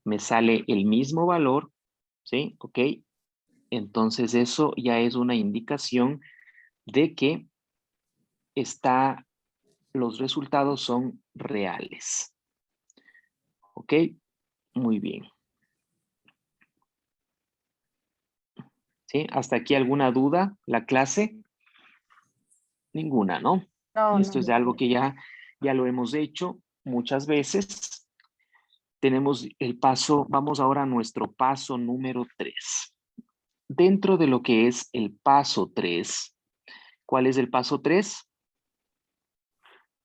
[SPEAKER 1] Me sale el mismo valor, ¿sí? Ok. Entonces eso ya es una indicación de que los resultados son reales. ¿Ok? Muy bien. ¿Sí? ¿Hasta aquí alguna duda? ¿La clase? Ninguna, ¿no?
[SPEAKER 2] No,
[SPEAKER 1] Esto
[SPEAKER 2] no.
[SPEAKER 1] es de algo que ya lo hemos hecho muchas veces. Tenemos el paso, vamos ahora a nuestro paso número 3. Dentro de lo que es el paso 3, ¿cuál es el paso 3?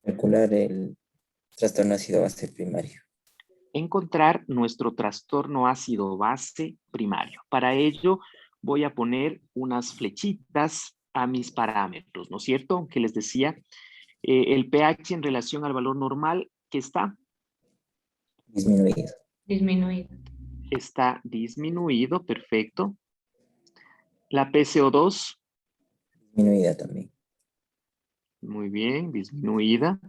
[SPEAKER 3] Calcular el trastorno ácido base primario.
[SPEAKER 1] Encontrar nuestro trastorno ácido base primario. Para ello voy a poner unas flechitas a mis parámetros, ¿no es cierto? Que les decía, el pH en relación al valor normal, ¿qué está?
[SPEAKER 3] Disminuido.
[SPEAKER 5] Disminuido.
[SPEAKER 1] Está disminuido, perfecto. La PCO2,
[SPEAKER 3] Disminuida también.
[SPEAKER 1] muy bien, disminuida.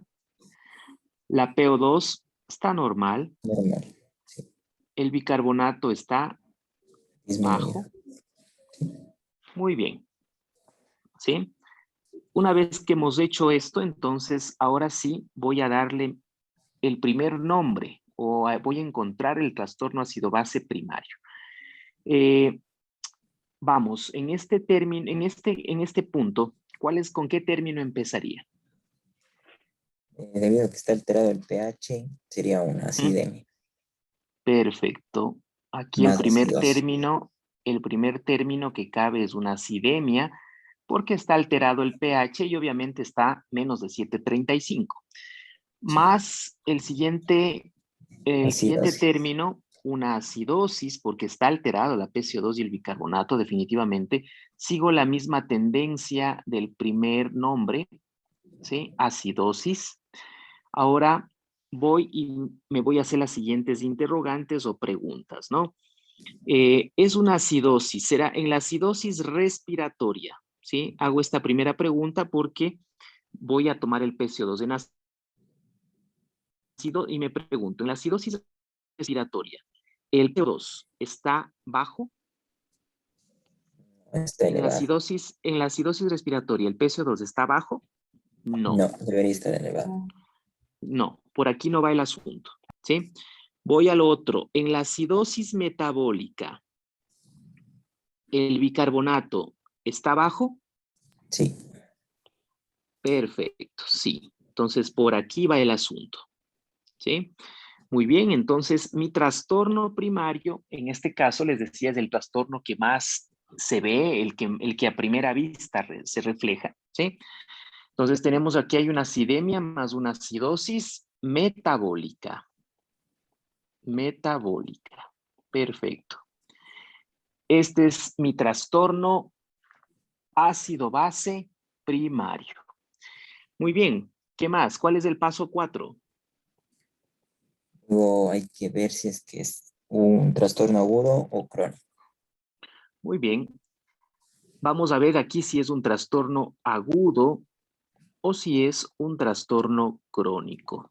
[SPEAKER 1] La PO2 está normal.
[SPEAKER 3] Normal. Sí.
[SPEAKER 1] El bicarbonato está
[SPEAKER 3] Disminuido.
[SPEAKER 1] bajo. Muy bien. ¿Sí? Una vez que hemos hecho esto, entonces ahora sí voy a darle el primer nombre o voy a encontrar el trastorno ácido base primario. Vamos, en este término, en este punto, ¿con qué término empezaría?
[SPEAKER 3] Debido a que está alterado el pH, sería una acidemia.
[SPEAKER 1] Perfecto. Aquí
[SPEAKER 3] Más acidosis.
[SPEAKER 1] el primer término que cabe es una acidemia, porque está alterado el pH y obviamente está menos de 7.35. Más el siguiente
[SPEAKER 3] Acidosis.
[SPEAKER 1] término, una acidosis, porque está alterado la PCO2 y el bicarbonato, definitivamente. Sigo la misma tendencia del primer nombre, ¿sí? Acidosis. Ahora voy y me voy a hacer las siguientes interrogantes o preguntas, ¿no? Es una acidosis, será en la acidosis respiratoria, ¿sí? Hago esta primera pregunta porque voy a tomar el PCO2 en ácido y me pregunto, en la acidosis respiratoria, ¿el PCO2 está bajo?
[SPEAKER 3] Está elevado.
[SPEAKER 1] En la acidosis respiratoria, ¿el PCO2 está bajo? No,
[SPEAKER 3] No, debería estar elevado.
[SPEAKER 1] no, por aquí no va el asunto, ¿sí? Voy al otro, en la acidosis metabólica, ¿el bicarbonato está bajo?
[SPEAKER 3] Sí.
[SPEAKER 1] Perfecto, sí. Entonces, por aquí va el asunto, ¿sí? Muy bien, entonces mi trastorno primario, en este caso les decía, es el trastorno que más se ve, el que a primera vista se refleja, ¿sí? Entonces tenemos aquí hay una acidemia más una acidosis metabólica. Metabólica. Perfecto. Este es mi trastorno ácido base primario. Muy bien. ¿Qué más? ¿Cuál es el paso 4?
[SPEAKER 3] Luego hay que ver si es que es un trastorno agudo o crónico.
[SPEAKER 1] Muy bien. Vamos a ver aquí si es un trastorno agudo o si es un trastorno crónico.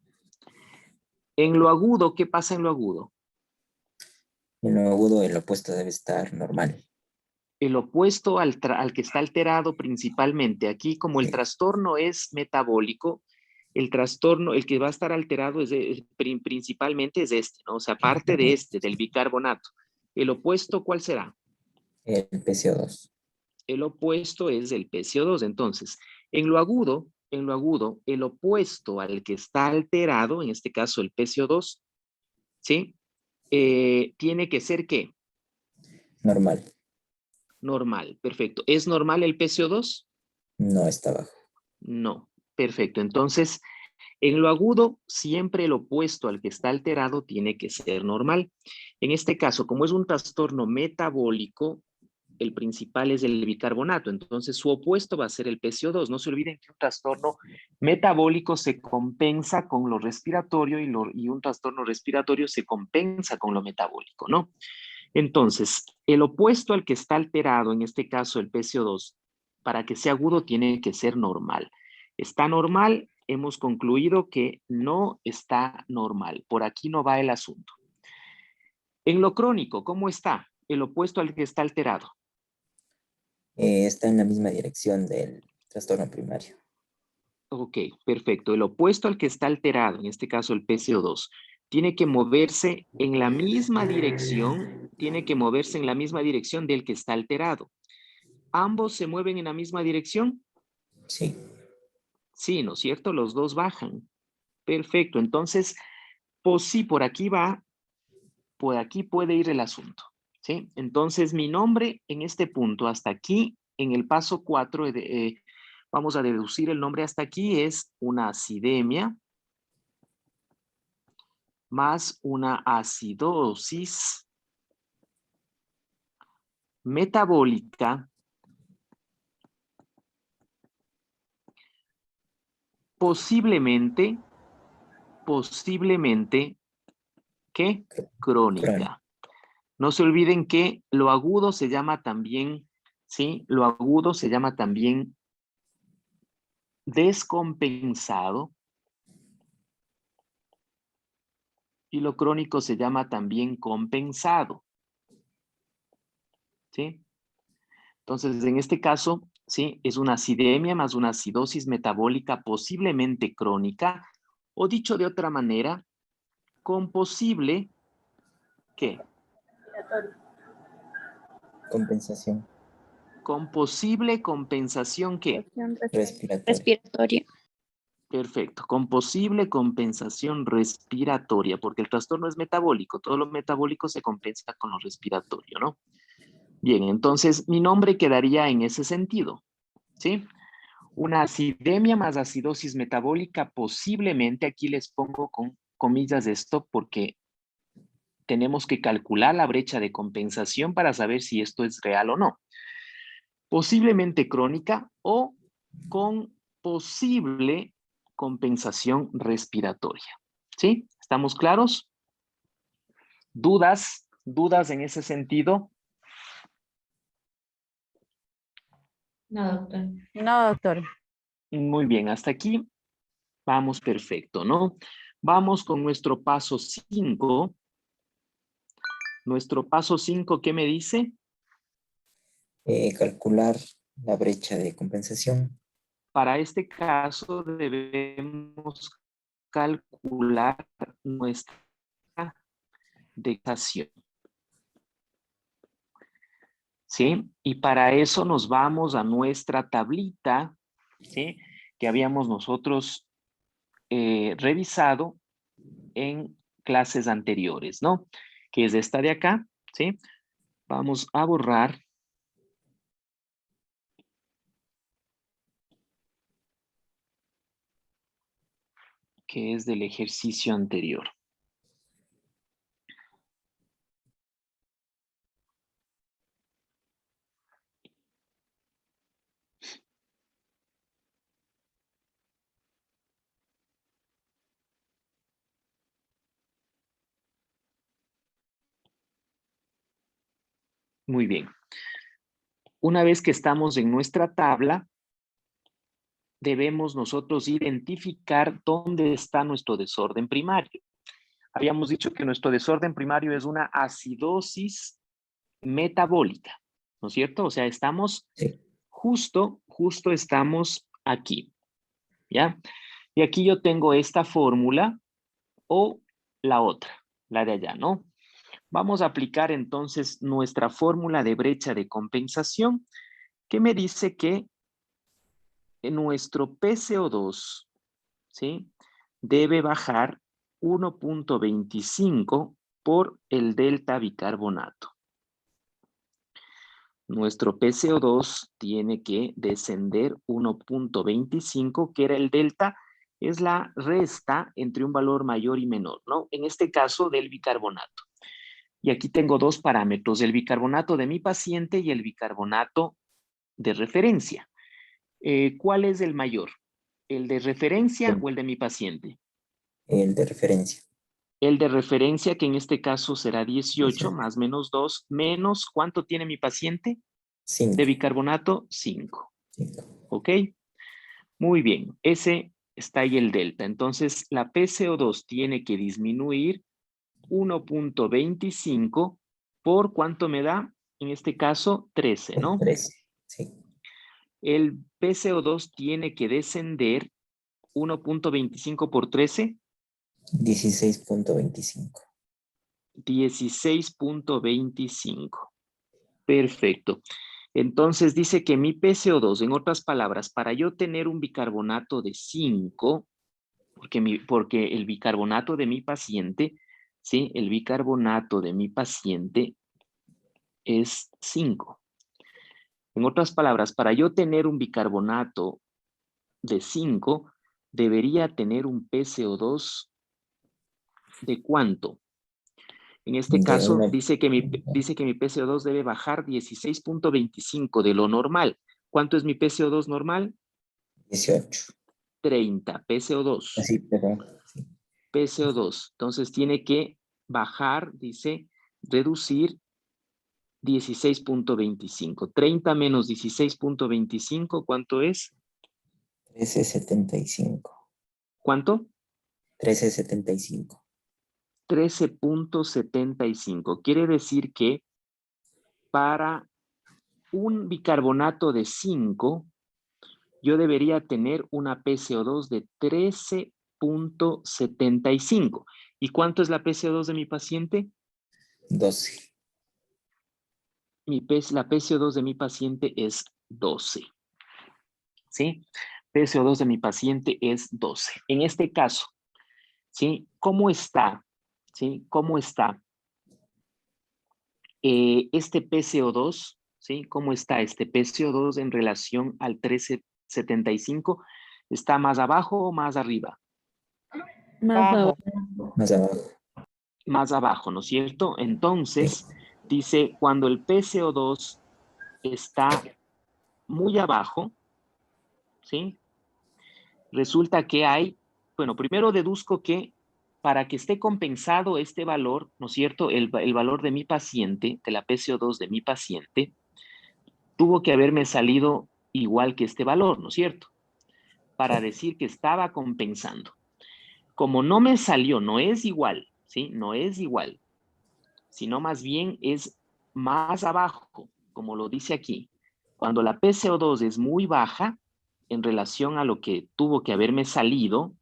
[SPEAKER 1] En lo agudo, ¿qué pasa en lo agudo?
[SPEAKER 3] En lo agudo el opuesto debe estar normal.
[SPEAKER 1] el opuesto al que está alterado principalmente. Aquí, como el trastorno es metabólico, el trastorno, el que va a estar alterado principalmente es este, ¿no? O sea, aparte de este, del bicarbonato. ¿El opuesto cuál será?
[SPEAKER 3] El PCO2.
[SPEAKER 1] El opuesto es el PCO2. Entonces, en lo agudo, el opuesto al que está alterado, en este caso el PCO2, ¿sí? Tiene que ser ¿qué?
[SPEAKER 3] Normal.
[SPEAKER 1] Normal, perfecto. ¿Es normal el PCO2?
[SPEAKER 3] No está bajo.
[SPEAKER 1] No, perfecto. Entonces, en lo agudo, siempre el opuesto al que está alterado tiene que ser normal. En este caso, como es un trastorno metabólico, el principal es el bicarbonato, entonces su opuesto va a ser el PCO2. No se olviden que un trastorno metabólico se compensa con lo respiratorio y un trastorno respiratorio se compensa con lo metabólico, ¿no? Entonces, el opuesto al que está alterado, en este caso el PCO2, para que sea agudo tiene que ser normal. Está normal, hemos concluido que no está normal. Por aquí no va el asunto. En lo crónico, ¿cómo está? El opuesto al que está alterado.
[SPEAKER 3] Está en la misma dirección del trastorno primario.
[SPEAKER 1] Ok, perfecto. El opuesto al que está alterado, en este caso el PCO2, tiene que moverse en la misma dirección, del que está alterado. ¿Ambos se mueven en la misma dirección?
[SPEAKER 3] Sí.
[SPEAKER 1] Sí, ¿no es cierto? Los dos bajan. Perfecto. Entonces, pues sí, por aquí va, por aquí puede ir el asunto. ¿Sí? Entonces, mi nombre en este punto, hasta aquí, en el paso 4, vamos a deducir el nombre hasta aquí, es una acidemia más una acidosis metabólica posiblemente, ¿qué? Crónica. No se olviden que lo agudo se llama también, ¿sí? Lo agudo se llama también descompensado y lo crónico se llama también compensado, ¿sí? Entonces, en este caso, ¿sí? Es una acidemia más una acidosis metabólica posiblemente crónica, o dicho de otra manera, con posible, ¿qué?
[SPEAKER 3] Compensación.
[SPEAKER 1] Con posible compensación, ¿qué?
[SPEAKER 3] Respiratoria.
[SPEAKER 1] Perfecto, con posible compensación respiratoria, porque el trastorno es metabólico, todo lo metabólico se compensa con lo respiratorio, ¿no? Bien, entonces mi nombre quedaría en ese sentido, ¿sí? Una acidemia más acidosis metabólica, posiblemente, aquí les pongo con comillas esto porque tenemos que calcular la brecha de compensación para saber si esto es real o no. Posiblemente crónica o con posible compensación respiratoria. ¿Sí? ¿Estamos claros? ¿Dudas? ¿Dudas en ese sentido?
[SPEAKER 5] No, doctor.
[SPEAKER 2] No, doctor.
[SPEAKER 1] Muy bien, hasta aquí vamos perfecto, ¿no? Vamos con nuestro paso 5. Nuestro paso 5, ¿qué me dice?
[SPEAKER 3] Calcular la brecha de compensación.
[SPEAKER 1] Para este caso debemos calcular nuestra declaración. ¿Sí? Y para eso nos vamos a nuestra tablita, ¿sí? Que habíamos nosotros revisado en clases anteriores, ¿no? Que es esta de acá, ¿sí? Vamos a borrar que es del ejercicio anterior. Muy bien. Una vez que estamos en nuestra tabla, debemos nosotros identificar dónde está nuestro desorden primario. Habíamos dicho que nuestro desorden primario es una acidosis metabólica, ¿no es cierto? O sea, estamos
[SPEAKER 3] Sí.
[SPEAKER 1] justo estamos aquí, ¿ya? Y aquí yo tengo esta fórmula o la otra, la de allá, ¿no? Vamos a aplicar entonces nuestra fórmula de brecha de compensación, que me dice que nuestro PCO2, ¿sí?, debe bajar 1.25 por el delta bicarbonato. Nuestro PCO2 tiene que descender 1.25, que era el delta, es la resta entre un valor mayor y menor, ¿no? En este caso del bicarbonato. Y aquí tengo dos parámetros, el bicarbonato de mi paciente y el bicarbonato de referencia. ¿Cuál es el mayor? ¿El de referencia o el de mi paciente?
[SPEAKER 3] El de referencia.
[SPEAKER 1] El de referencia, que en este caso será 18
[SPEAKER 3] 18.
[SPEAKER 1] más menos 2, menos, ¿cuánto tiene mi paciente?
[SPEAKER 3] 5.
[SPEAKER 1] De bicarbonato, 5.
[SPEAKER 3] 5.
[SPEAKER 1] ¿Ok? Muy bien, ese está ahí el delta. Entonces, la PCO2 tiene que disminuir 1.25 por ¿cuánto me da? En este caso, 13, ¿no?
[SPEAKER 3] 13. Sí.
[SPEAKER 1] El PCO2 tiene que descender 1.25 por 13.
[SPEAKER 3] 16.25.
[SPEAKER 1] 16.25. Perfecto. Entonces dice que mi PCO2, en otras palabras, para yo tener un bicarbonato de 5, porque el bicarbonato de mi paciente, ¿sí? El bicarbonato de mi paciente es 5. En otras palabras, para yo tener un bicarbonato de 5, debería tener un PCO2 ¿de cuánto? En este
[SPEAKER 3] De
[SPEAKER 1] caso,
[SPEAKER 3] una-
[SPEAKER 1] dice que mi PCO2 debe bajar 16.25 de lo normal. ¿Cuánto es mi PCO2 normal?
[SPEAKER 3] 18.
[SPEAKER 1] 30, PCO2.
[SPEAKER 3] Así, perdón. Sí.
[SPEAKER 1] PCO2. Entonces tiene que bajar, dice, reducir 16.25. 30 menos 16.25, ¿cuánto es?
[SPEAKER 3] 13.75.
[SPEAKER 1] ¿Cuánto?
[SPEAKER 3] 13.75.
[SPEAKER 1] 13.75. Quiere decir que para un bicarbonato de 5, yo debería tener una PCO2 de 13.75. ¿Y cuánto es la PCO2 de mi paciente?
[SPEAKER 3] 12.
[SPEAKER 1] La PCO2 de mi paciente es 12. ¿Sí? PCO2 de mi paciente es 12. En este caso, ¿sí? ¿Cómo está? ¿Sí? ¿Cómo está este PCO2? ¿Sí? ¿Cómo está este PCO2 en relación al 13.75? ¿Está más abajo o más arriba?
[SPEAKER 5] Más abajo.
[SPEAKER 3] Más abajo.
[SPEAKER 1] Más abajo, ¿no es cierto? Entonces, dice, cuando el PCO2 está muy abajo, ¿sí? Resulta que hay, bueno, primero deduzco que para que esté compensado este valor, ¿no es cierto? El valor de mi paciente, de la PCO2 de mi paciente, tuvo que haberme salido igual que este valor, ¿no es cierto? Para decir que estaba compensando. Como no me salió, no es igual, ¿sí? No es igual, sino más bien es más abajo, como lo dice aquí. Cuando la PCO2 es muy baja en relación a lo que tuvo que haberme salido,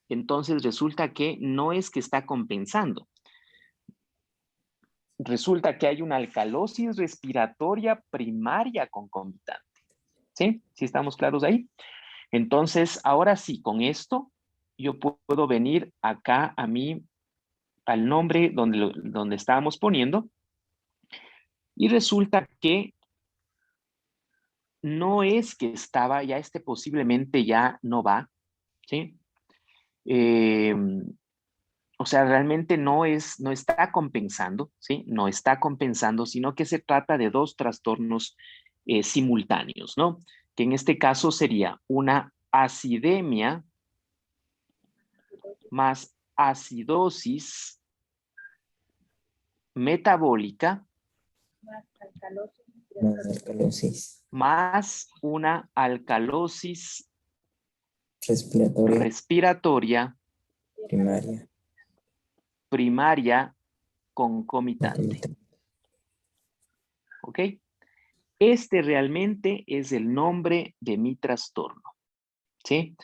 [SPEAKER 1] entonces resulta que no es que está compensando. Resulta que hay una alcalosis respiratoria primaria concomitante. ¿Sí? ¿Sí estamos claros ahí? Entonces, ahora sí, con esto, yo puedo venir acá a mí, al nombre donde estábamos poniendo, y resulta que no es que estaba, ya posiblemente ya no va, ¿sí? O sea, realmente no está compensando, ¿sí? No está compensando, sino que se trata de dos trastornos simultáneos, ¿no? Que en este caso sería una acidemia más acidosis metabólica
[SPEAKER 3] Más alcalosis
[SPEAKER 1] más una alcalosis
[SPEAKER 3] respiratoria
[SPEAKER 1] respiratoria
[SPEAKER 3] primaria.
[SPEAKER 1] primaria concomitante.
[SPEAKER 3] Concomitante.
[SPEAKER 1] ¿Ok? Este realmente es el nombre de mi trastorno, ¿sí?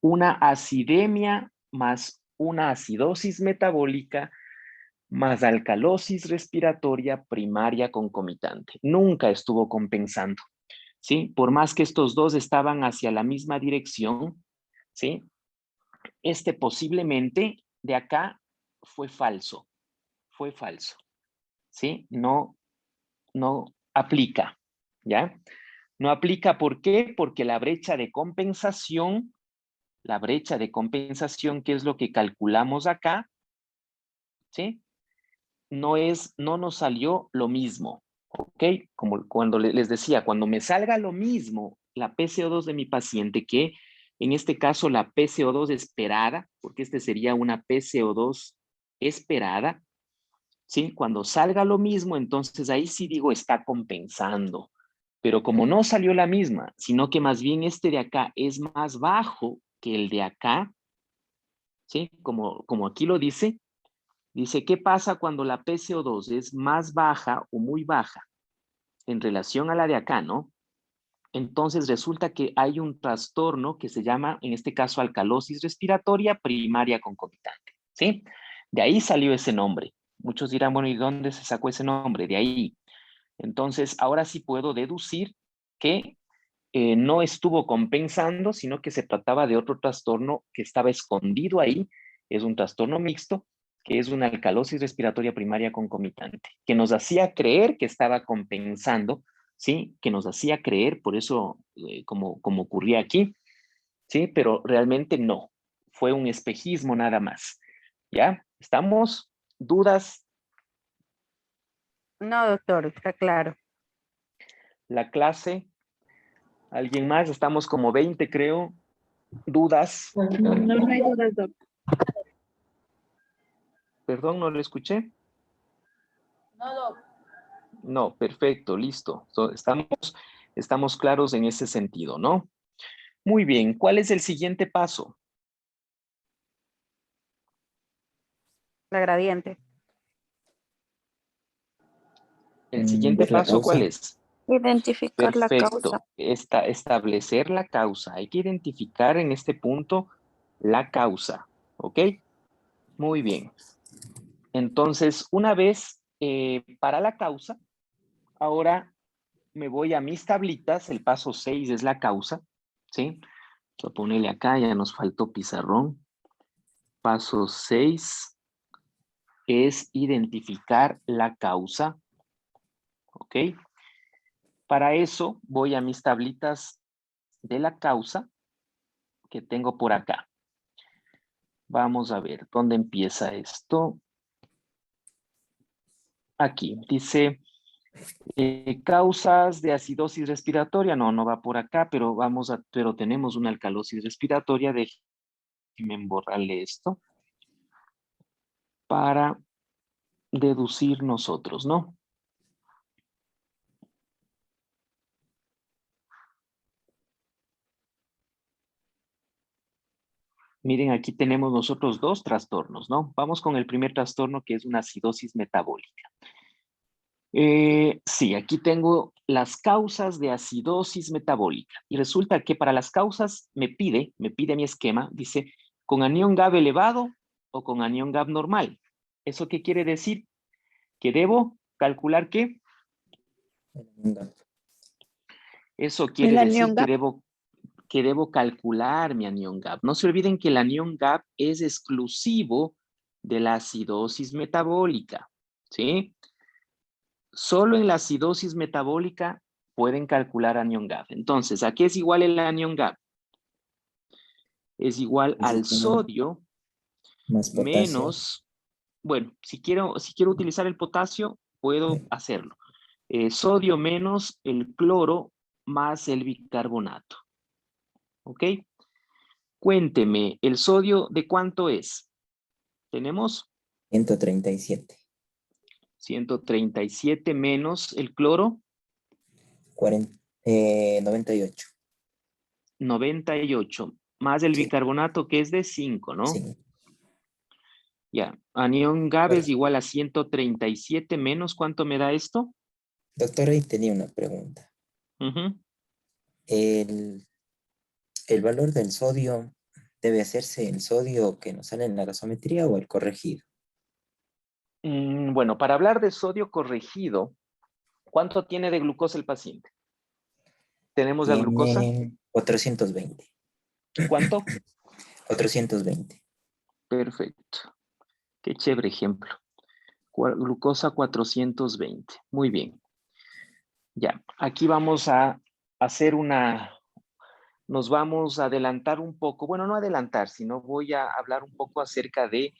[SPEAKER 1] Una acidemia más una acidosis metabólica más alcalosis respiratoria primaria concomitante. Nunca estuvo compensando, ¿sí? Por más que estos dos estaban hacia la misma dirección, ¿sí? Este posiblemente de acá fue falso, ¿sí? No aplica, ¿ya? No aplica, ¿por qué? Porque la brecha de compensación, que es lo que calculamos acá, ¿sí? No nos salió lo mismo, ¿ok? Como cuando les decía, cuando me salga lo mismo la PCO2 de mi paciente, que en este caso la PCO2 esperada, porque este sería una PCO2 esperada, ¿sí? Cuando salga lo mismo, entonces ahí sí digo está compensando. Pero como no salió la misma, sino que más bien este de acá es más bajo que el de acá, ¿sí? Como aquí lo dice, ¿qué pasa cuando la PCO2 es más baja o muy baja en relación a la de acá, no? Entonces resulta que hay un trastorno que se llama, en este caso, alcalosis respiratoria primaria concomitante, ¿sí? De ahí salió ese nombre. Muchos dirán, bueno, ¿y dónde se sacó ese nombre? De ahí. Entonces, ahora sí puedo deducir que no estuvo compensando, sino que se trataba de otro trastorno que estaba escondido ahí. Es un trastorno mixto, que es una alcalosis respiratoria primaria concomitante, que nos hacía creer que estaba compensando, ¿sí? Que nos hacía creer, por eso, como ocurría aquí, ¿sí? Pero realmente no. Fue un espejismo nada más. ¿Ya? ¿Estamos? ¿Dudas?
[SPEAKER 2] No, doctor, está claro.
[SPEAKER 1] La clase. ¿Alguien más? Estamos como 20, creo. ¿Dudas?
[SPEAKER 5] No hay dudas, doctor.
[SPEAKER 1] Perdón, no lo escuché. No, perfecto, listo. Estamos claros en ese sentido, ¿no? Muy bien, ¿cuál es el siguiente paso?
[SPEAKER 2] La gradiente.
[SPEAKER 1] ¿El siguiente
[SPEAKER 3] Ver la
[SPEAKER 1] paso cuál
[SPEAKER 3] causa.
[SPEAKER 1] es?
[SPEAKER 6] Identificar la causa.
[SPEAKER 1] Perfecto, establecer la causa. Hay que identificar en este punto la causa, ¿ok? Muy bien. Entonces, una vez para la causa, ahora me voy a mis tablitas. El paso 6 es la causa, ¿sí? Voy a ponerle acá, ya nos faltó pizarrón. Paso 6 es identificar la causa, ¿ok? Para eso voy a mis tablitas de la causa que tengo por acá. Vamos a ver, ¿dónde empieza esto? Aquí, dice causas de acidosis respiratoria. No va por acá, pero pero tenemos una alcalosis respiratoria. Déjenme borrarle esto para deducir nosotros, ¿no? Miren, aquí tenemos nosotros dos trastornos, ¿no? Vamos con el primer trastorno, que es una acidosis metabólica. Sí, aquí tengo las causas de acidosis metabólica. Y resulta que para las causas me pide mi esquema, dice, ¿con anión GAB elevado o con anión GAB normal? ¿Eso qué quiere decir? Que debo calcular ¿qué? Eso quiere
[SPEAKER 6] El
[SPEAKER 1] decir
[SPEAKER 6] anión GAP.
[SPEAKER 1] que debo calcular mi anión GAP. No se olviden que el anión GAP es exclusivo de la acidosis metabólica, ¿sí? Solo en la acidosis metabólica pueden calcular anión GAP. Entonces, ¿a qué es igual el anión GAP? Es igual al sodio
[SPEAKER 3] Más potasio.
[SPEAKER 1] menos, bueno, si quiero utilizar el potasio, puedo hacerlo. Sodio menos el cloro más el bicarbonato. ¿Ok? Cuénteme, ¿el sodio de cuánto es? Tenemos
[SPEAKER 3] 137.
[SPEAKER 1] 137 menos el cloro.
[SPEAKER 3] 98.
[SPEAKER 1] 98. Más el
[SPEAKER 3] Sí.
[SPEAKER 1] bicarbonato que es de 5, ¿no?
[SPEAKER 3] Sí.
[SPEAKER 1] Ya. Anión GAB
[SPEAKER 3] Bueno.
[SPEAKER 1] es igual a 137 menos. ¿Cuánto me da esto?
[SPEAKER 3] Doctor, ahí tenía una pregunta.
[SPEAKER 1] Ujú.
[SPEAKER 3] El valor del sodio debe hacerse el sodio que nos sale en la gasometría o el corregido.
[SPEAKER 1] Bueno, para hablar de sodio corregido, ¿cuánto tiene de glucosa el paciente? ¿Tenemos la glucosa?
[SPEAKER 3] Tiene 420.
[SPEAKER 1] ¿Cuánto?
[SPEAKER 3] 420.
[SPEAKER 1] Perfecto. Qué chévere ejemplo. Glucosa 420. Muy bien. Ya, aquí vamos a hacer nos vamos a adelantar un poco. Bueno, no adelantar, sino voy a hablar un poco acerca de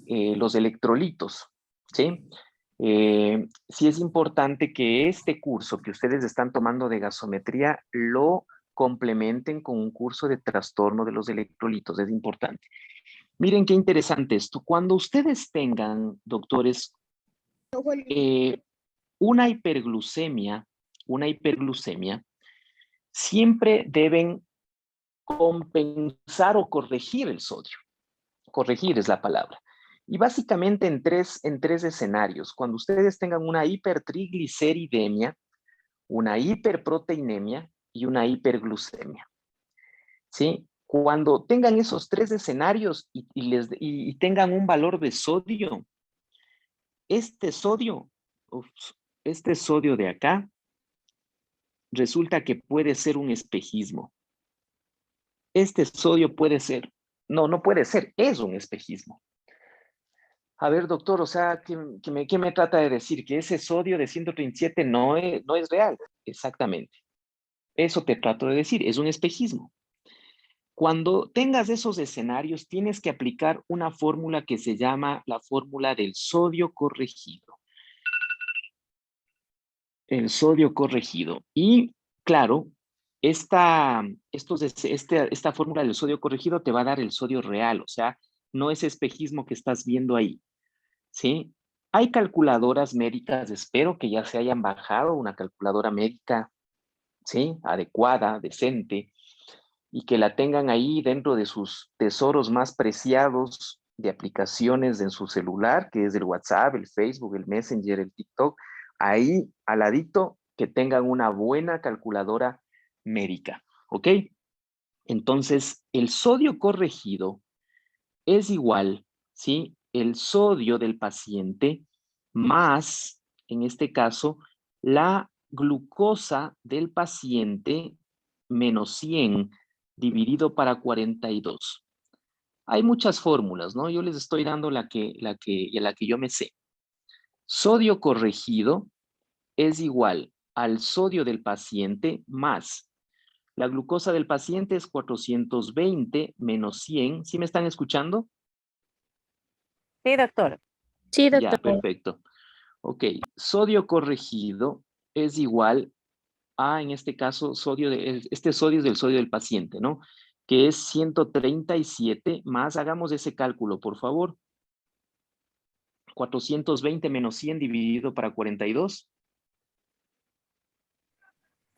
[SPEAKER 1] los electrolitos, ¿sí? Sí es importante que este curso que ustedes están tomando de gasometría lo complementen con un curso de trastorno de los electrolitos, es importante. Miren qué interesante esto. Cuando ustedes tengan, doctores, una hiperglucemia, siempre deben compensar o corregir el sodio. Corregir es la palabra. Y básicamente en tres escenarios. Cuando ustedes tengan una hipertrigliceridemia, una hiperproteinemia y una hiperglucemia. ¿Sí? Cuando tengan esos tres escenarios y tengan un valor de sodio, este sodio de acá, resulta que puede ser un espejismo. Este sodio puede ser, no puede ser, es un espejismo. A ver, doctor, o sea, ¿qué me trata de decir? Que ese sodio de 137 no es real. Exactamente. Eso te trato de decir, es un espejismo. Cuando tengas esos escenarios, tienes que aplicar una fórmula que se llama la fórmula del sodio corregido. El sodio corregido. Y, claro, esta fórmula del sodio corregido te va a dar el sodio real, o sea, no ese espejismo que estás viendo ahí. ¿Sí? Hay calculadoras médicas, espero que ya se hayan bajado una calculadora médica, ¿sí? Adecuada, decente, y que la tengan ahí dentro de sus tesoros más preciados de aplicaciones en su celular, que es el WhatsApp, el Facebook, el Messenger, el TikTok, ahí al ladito que tengan una buena calculadora médica, ¿ok? Entonces, el sodio corregido es igual, ¿sí? El sodio del paciente más, en este caso, la glucosa del paciente menos 100 dividido para 42. Hay muchas fórmulas, ¿no? Yo les estoy dando la que yo me sé. Sodio corregido es igual al sodio del paciente más la glucosa del paciente es 420 menos 100. ¿Sí me están escuchando?
[SPEAKER 2] Sí, doctor.
[SPEAKER 6] Sí,
[SPEAKER 1] Ya,
[SPEAKER 6] doctor.
[SPEAKER 1] perfecto. Ok, sodio corregido es igual a, en este caso, este sodio es del sodio del paciente, ¿no? Que es 137 más, hagamos ese cálculo, por favor. 420 menos 100 dividido para 42.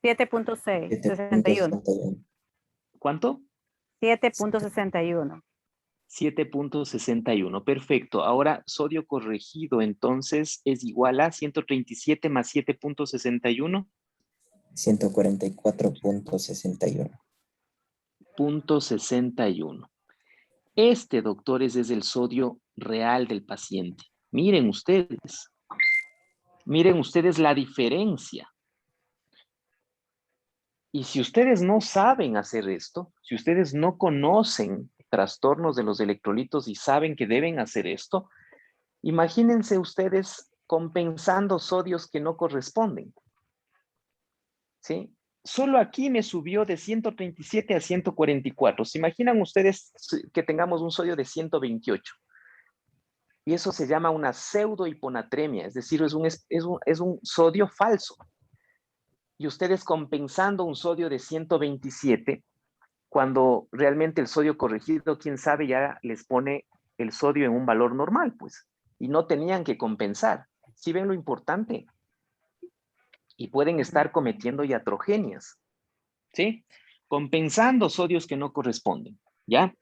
[SPEAKER 2] 7.6, 61.
[SPEAKER 3] 7.61.
[SPEAKER 1] ¿Cuánto?
[SPEAKER 2] 7.61.
[SPEAKER 1] 7.61, perfecto. Ahora, sodio corregido, entonces, es igual a 137 más 7.61.
[SPEAKER 3] 144.61.
[SPEAKER 1] 0.61. Este, doctores, es el sodio real del paciente. Miren ustedes la diferencia. Y si ustedes no saben hacer esto, si ustedes no conocen trastornos de los electrolitos y saben que deben hacer esto, imagínense ustedes compensando sodios que no corresponden. ¿Sí? Solo aquí me subió de 137 a 144. ¿Se imaginan ustedes que tengamos un sodio de 128? Y eso se llama una pseudohiponatremia, es decir, es un sodio falso. Y ustedes compensando un sodio de 127, cuando realmente el sodio corregido, quién sabe, ya les pone el sodio en un valor normal, pues. Y no tenían que compensar. ¿Sí ven lo importante? Y pueden estar cometiendo iatrogenias, ¿sí? Compensando sodios que no corresponden, ¿ya?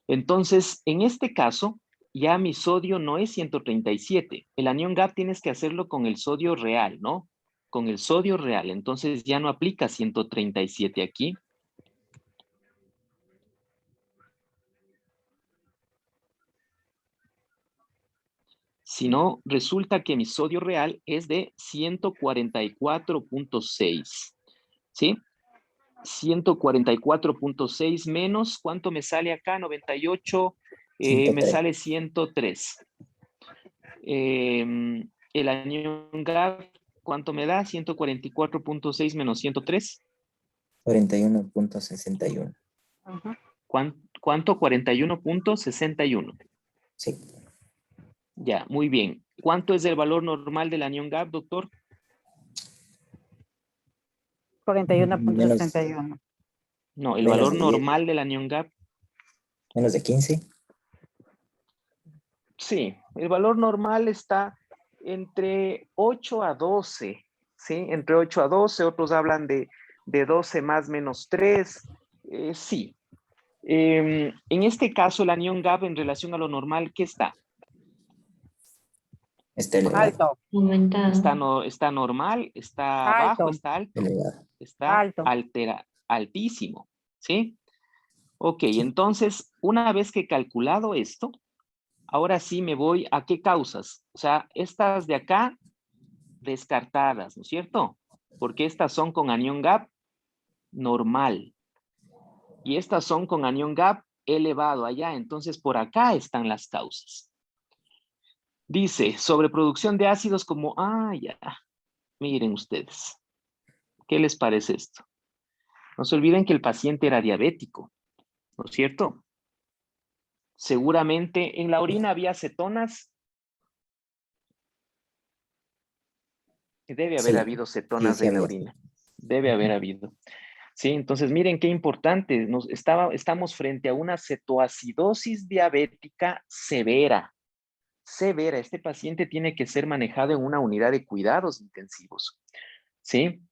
[SPEAKER 1] Entonces, en este caso, ya mi sodio no es 137. El anión GAP tienes que hacerlo con el sodio real, ¿no? con el sodio real. Entonces ya no aplica 137 aquí. Sino resulta que mi sodio real es de 144.6. ¿Sí? 144.6 menos, ¿cuánto me sale acá? 98, me
[SPEAKER 3] 103.
[SPEAKER 1] sale 103. El anión GAP, ¿cuánto me da? 144.6 menos 103.
[SPEAKER 3] 41.61.
[SPEAKER 1] ¿Cuánto? 41.61.
[SPEAKER 3] Sí.
[SPEAKER 1] Ya, muy bien. ¿Cuánto es el valor normal del anión GAP, doctor?
[SPEAKER 2] 41.61.
[SPEAKER 1] No, el
[SPEAKER 3] Menos
[SPEAKER 1] valor
[SPEAKER 3] de 10.
[SPEAKER 1] normal del anión GAP.
[SPEAKER 3] Menos de 15.
[SPEAKER 1] Sí, el valor normal está entre 8 a 12, ¿sí? Entre 8 a 12, otros hablan de 12 más menos 3, sí. En este caso, el anión GAP en relación a lo normal, ¿qué está?
[SPEAKER 3] Está elevado.
[SPEAKER 2] Alto.
[SPEAKER 7] Aumentado.
[SPEAKER 1] Está normal, está
[SPEAKER 2] Alto.
[SPEAKER 1] bajo, está alto,
[SPEAKER 3] Elevado.
[SPEAKER 1] está
[SPEAKER 2] Alto.
[SPEAKER 1] altísimo, ¿sí? Ok, entonces, una vez que he calculado esto, ahora sí me voy a qué causas. O sea, estas de acá, descartadas, ¿no es cierto? Porque estas son con anión GAP normal. Y estas son con anión GAP elevado allá. Entonces, por acá están las causas. Dice, sobreproducción de ácidos como, ya, miren ustedes. ¿Qué les parece esto? No se olviden que el paciente era diabético, ¿no es cierto? Seguramente en la orina había cetonas. Debe haber
[SPEAKER 3] Sí.
[SPEAKER 1] habido cetonas
[SPEAKER 3] Sí,
[SPEAKER 1] en la
[SPEAKER 3] había.
[SPEAKER 1] orina. Debe haber habido. Sí, entonces miren qué importante. Estamos frente a una cetoacidosis diabética severa. Severa. Este paciente tiene que ser manejado en una unidad de cuidados intensivos. ¿Sí?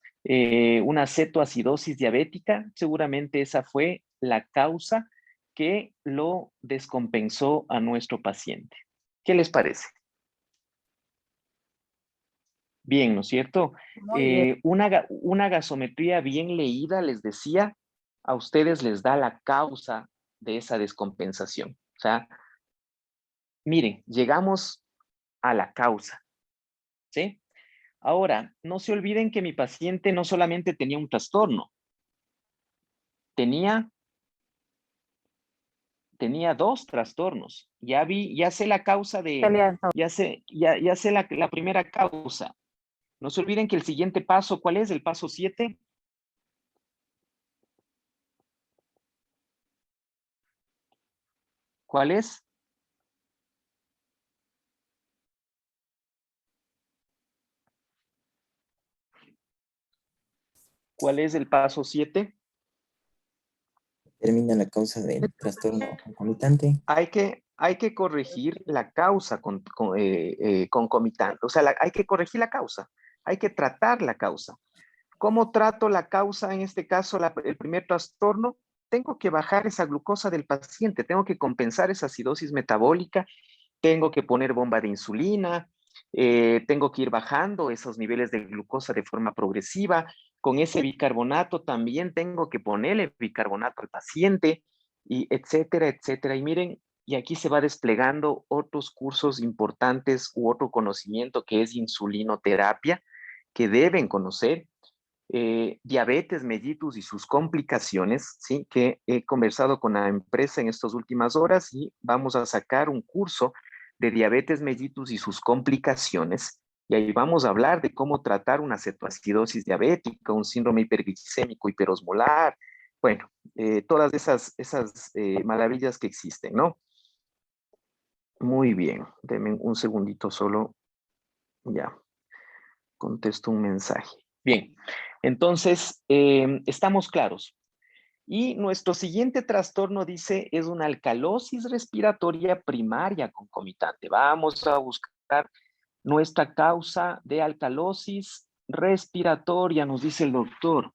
[SPEAKER 1] Una cetoacidosis diabética, seguramente esa fue la causa que lo descompensó a nuestro paciente. ¿Qué les parece? Bien, ¿no es cierto?
[SPEAKER 2] Muy bien.
[SPEAKER 1] Una gasometría bien leída, les decía, a ustedes les da la causa de esa descompensación. O sea, miren, llegamos a la causa, ¿sí? Ahora, no se olviden que mi paciente no solamente tenía un trastorno, tenía 2 trastornos. Ya sé la causa ya sé la primera causa. No se olviden que el siguiente paso, ¿cuál es? El paso 7. ¿Cuál es? ¿Cuál es el paso 7?
[SPEAKER 3] Determina la causa del trastorno concomitante.
[SPEAKER 1] Hay que corregir la causa concomitante. O sea, hay que corregir la causa. Hay que tratar la causa. ¿Cómo trato la causa? En este caso, el primer trastorno. Tengo que bajar esa glucosa del paciente. Tengo que compensar esa acidosis metabólica. Tengo que poner bomba de insulina. Tengo que ir bajando esos niveles de glucosa de forma progresiva. Con ese bicarbonato también tengo que ponerle bicarbonato al paciente, y etcétera, etcétera. Y miren, y aquí se va desplegando otros cursos importantes u otro conocimiento que es insulinoterapia, que deben conocer. Diabetes mellitus y sus complicaciones, ¿sí? Que he conversado con la empresa en estas últimas horas y vamos a sacar un curso de diabetes mellitus y sus complicaciones. Y ahí vamos a hablar de cómo tratar una cetoacidosis diabética, un síndrome hiperglicémico hiperosmolar, bueno, todas esas maravillas que existen, ¿no? Muy bien, denme un segundito solo, ya, contesto un mensaje. Bien, entonces, estamos claros. Y nuestro siguiente trastorno, dice, es una alcalosis respiratoria primaria concomitante. Vamos a buscar nuestra causa de alcalosis respiratoria, nos dice el doctor.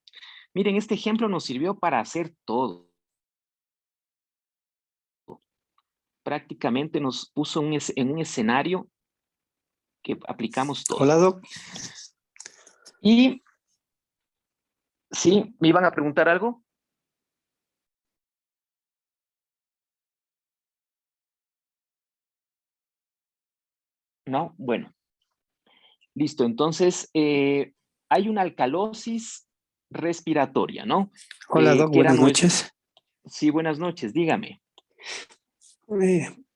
[SPEAKER 1] Miren, este ejemplo nos sirvió para hacer todo. Prácticamente nos puso en un escenario que aplicamos todo.
[SPEAKER 8] Hola, Doc.
[SPEAKER 1] Y, ¿sí? ¿Me iban a preguntar algo? No, bueno. Listo, entonces hay una alcalosis respiratoria, ¿no?
[SPEAKER 7] Hola, Doc,
[SPEAKER 1] Que era
[SPEAKER 7] buenas
[SPEAKER 1] nuestra...
[SPEAKER 7] noches.
[SPEAKER 1] Sí, buenas noches, dígame.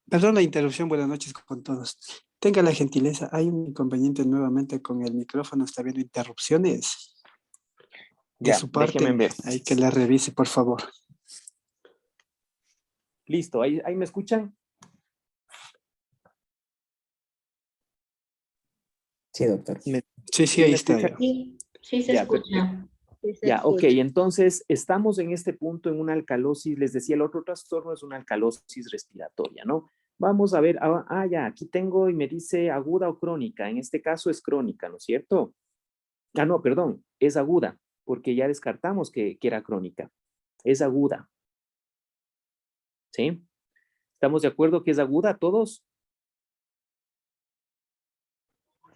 [SPEAKER 7] Perdón la interrupción, buenas noches con todos. Tenga la gentileza, hay un inconveniente nuevamente con el micrófono, está habiendo interrupciones de
[SPEAKER 1] Ya,
[SPEAKER 7] su
[SPEAKER 1] déjeme
[SPEAKER 7] parte.
[SPEAKER 1] ver.
[SPEAKER 7] Hay que la revise, por favor.
[SPEAKER 1] Listo, ¿ahí me escuchan?
[SPEAKER 3] Sí, doctor.
[SPEAKER 7] Sí,
[SPEAKER 1] ¿Sí
[SPEAKER 7] ahí
[SPEAKER 1] me
[SPEAKER 7] está.
[SPEAKER 1] escuchan?
[SPEAKER 5] Sí, sí se
[SPEAKER 1] Ya, perfecto.
[SPEAKER 5] escucha. Sí se
[SPEAKER 1] Ya, ok,
[SPEAKER 5] escucha.
[SPEAKER 1] entonces estamos en este punto en una alcalosis, les decía, el otro trastorno es una alcalosis respiratoria, ¿no? Vamos a ver, ya, aquí tengo y me dice aguda o crónica, en este caso es crónica, ¿no es cierto? Ah, no, perdón, es aguda, porque ya descartamos que era crónica, es aguda, ¿sí? ¿Estamos de acuerdo que es aguda todos?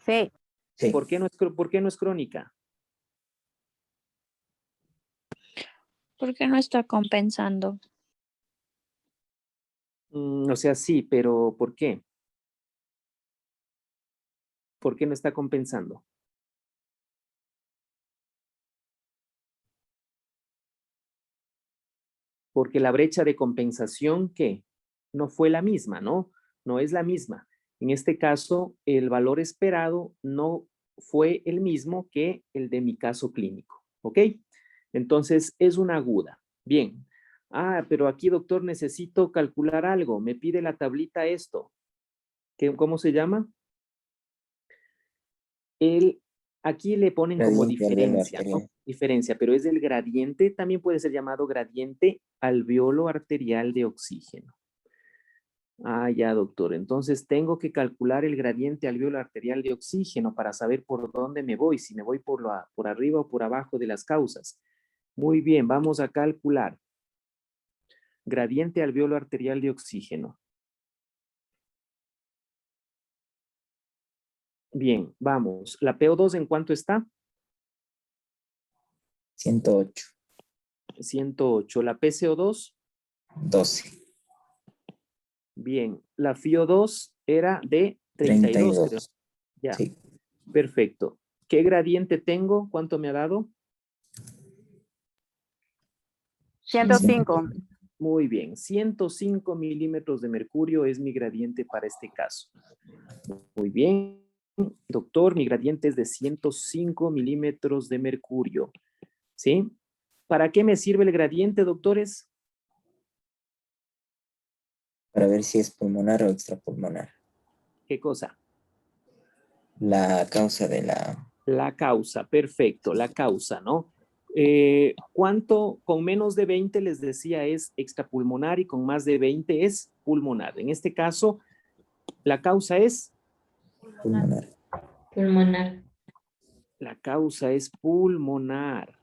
[SPEAKER 2] Sí,
[SPEAKER 3] Sí.
[SPEAKER 1] ¿Por qué no es crónica?
[SPEAKER 6] ¿Por qué no está compensando?
[SPEAKER 1] O sea, sí, pero ¿por qué? ¿Por qué no está compensando? Porque la brecha de compensación, ¿qué? No fue la misma, ¿no? No es la misma. En este caso, el valor esperado no fue el mismo que el de mi caso clínico, ¿ok? Entonces, es una aguda. Bien. Pero aquí, doctor, necesito calcular algo. Me pide la tablita esto. ¿Cómo se llama? Aquí le ponen como
[SPEAKER 3] Gradiente alveolo
[SPEAKER 1] diferencia, ¿no?
[SPEAKER 3] arterial.
[SPEAKER 1] Diferencia, pero es el gradiente, también puede ser llamado gradiente alveolo arterial de oxígeno. Ya, doctor. Entonces tengo que calcular el gradiente alveolo arterial de oxígeno para saber por dónde me voy, si me voy por arriba o por abajo de las causas. Muy bien, vamos a calcular. Gradiente alveolo arterial de oxígeno. Bien, vamos. ¿La PO2 en cuánto está?
[SPEAKER 3] 108.
[SPEAKER 1] 108. ¿La PCO2?
[SPEAKER 3] 12.
[SPEAKER 1] Bien. La FiO2 era de 32, creo.
[SPEAKER 3] 32.
[SPEAKER 1] Ya,
[SPEAKER 3] Sí.
[SPEAKER 1] perfecto. ¿Qué gradiente tengo? ¿Cuánto me ha dado?
[SPEAKER 2] 105.
[SPEAKER 1] Muy bien, 105 milímetros de mercurio es mi gradiente para este caso. Muy bien, doctor, mi gradiente es de 105 milímetros de mercurio. ¿Sí? ¿Para qué me sirve el gradiente, doctores?
[SPEAKER 3] Para ver si es pulmonar o extrapulmonar.
[SPEAKER 1] ¿Qué cosa?
[SPEAKER 3] La causa de la...
[SPEAKER 1] La causa, perfecto, la causa, ¿no? ¿Cuánto? Con menos de 20 les decía es extrapulmonar y con más de 20 es pulmonar. En este caso, la causa es...
[SPEAKER 3] Pulmonar.
[SPEAKER 5] Pulmonar.
[SPEAKER 1] La causa es pulmonar.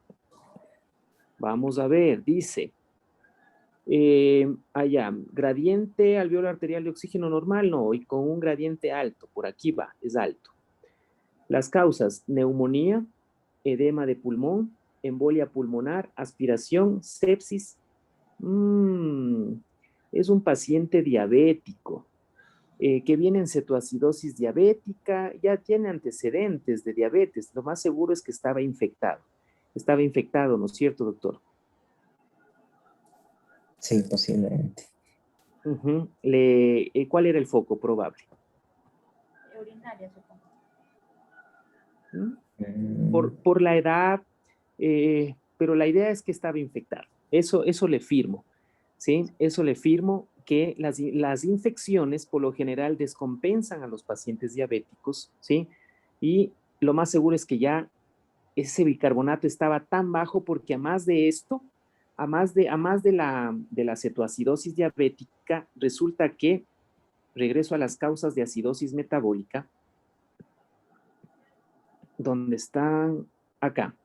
[SPEAKER 1] Vamos a ver, dice, gradiente alveolo arterial de oxígeno normal, no, y con un gradiente alto, por aquí va, es alto. Las causas, neumonía, edema de pulmón, embolia pulmonar, aspiración, sepsis. Es un paciente diabético que viene en cetoacidosis diabética, ya tiene antecedentes de diabetes. Lo más seguro es que estaba infectado. Estaba infectado, ¿no es cierto, doctor?
[SPEAKER 3] Sí, posiblemente.
[SPEAKER 1] ¿Cuál era el foco probable?
[SPEAKER 5] Urinaria, supongo.
[SPEAKER 1] Por la edad, pero la idea es que estaba infectado. Eso le firmo, ¿sí? Eso le firmo que las infecciones por lo general descompensan a los pacientes diabéticos, ¿sí? Y lo más seguro es que ya ese bicarbonato estaba tan bajo porque a más de esto, a más de la cetoacidosis diabética, resulta que, regreso a las causas de acidosis metabólica, donde están acá.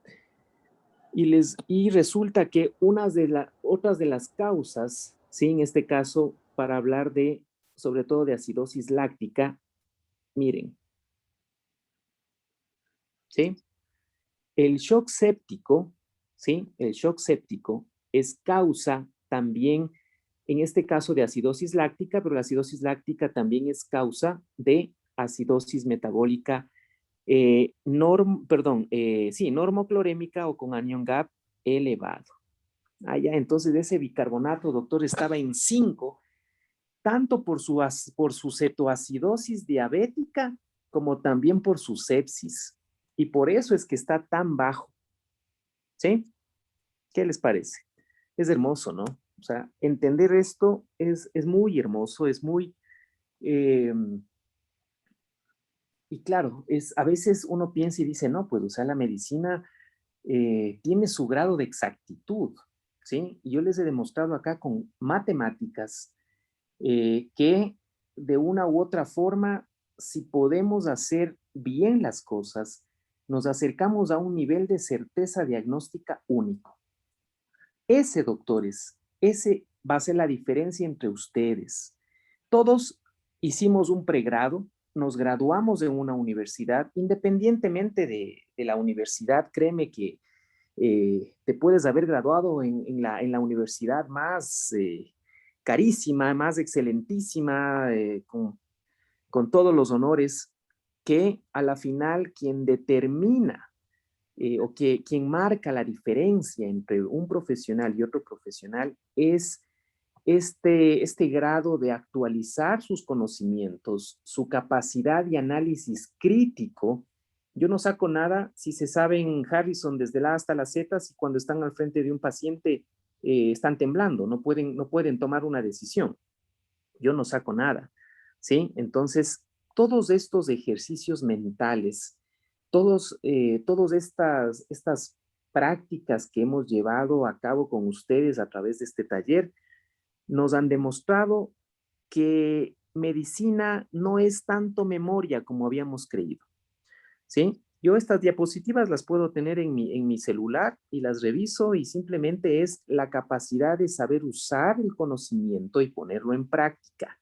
[SPEAKER 1] Y resulta que otras de las causas, ¿sí? En este caso, para hablar sobre todo de acidosis láctica, miren, ¿sí? el shock séptico, ¿sí? El shock séptico es causa también, en este caso, de acidosis láctica, pero la acidosis láctica también es causa de acidosis metabólica, normoclorémica o con anion gap elevado. Ya, entonces ese bicarbonato, doctor, estaba en 5, tanto por su cetoacidosis diabética como también por su sepsis. Y por eso es que está tan bajo. ¿Sí? ¿Qué les parece? Es hermoso, ¿no? O sea, entender esto es muy hermoso, es muy... y claro, a veces uno piensa y dice, no, pues, o sea, la medicina tiene su grado de exactitud, ¿sí? Y yo les he demostrado acá con matemáticas que de una u otra forma, si podemos hacer bien las cosas, nos acercamos a un nivel de certeza diagnóstica único. Ese, doctores, ese va a ser la diferencia entre ustedes. Todos hicimos un pregrado, nos graduamos de una universidad, independientemente de la universidad, créeme que te puedes haber graduado en la universidad más carísima, más excelentísima, con todos los honores, que a la final quien determina o que quien marca la diferencia entre un profesional y otro profesional es este grado de actualizar sus conocimientos, su capacidad de análisis crítico. Yo no saco nada si se saben Harrison desde la A hasta la Z, si cuando están al frente de un paciente están temblando, no pueden tomar una decisión. Yo no saco nada, ¿sí? Entonces, todos estos ejercicios mentales, todas estas prácticas que hemos llevado a cabo con ustedes a través de este taller, nos han demostrado que medicina no es tanto memoria como habíamos creído, ¿sí? Yo estas diapositivas las puedo tener en mi celular y las reviso y simplemente es la capacidad de saber usar el conocimiento y ponerlo en práctica,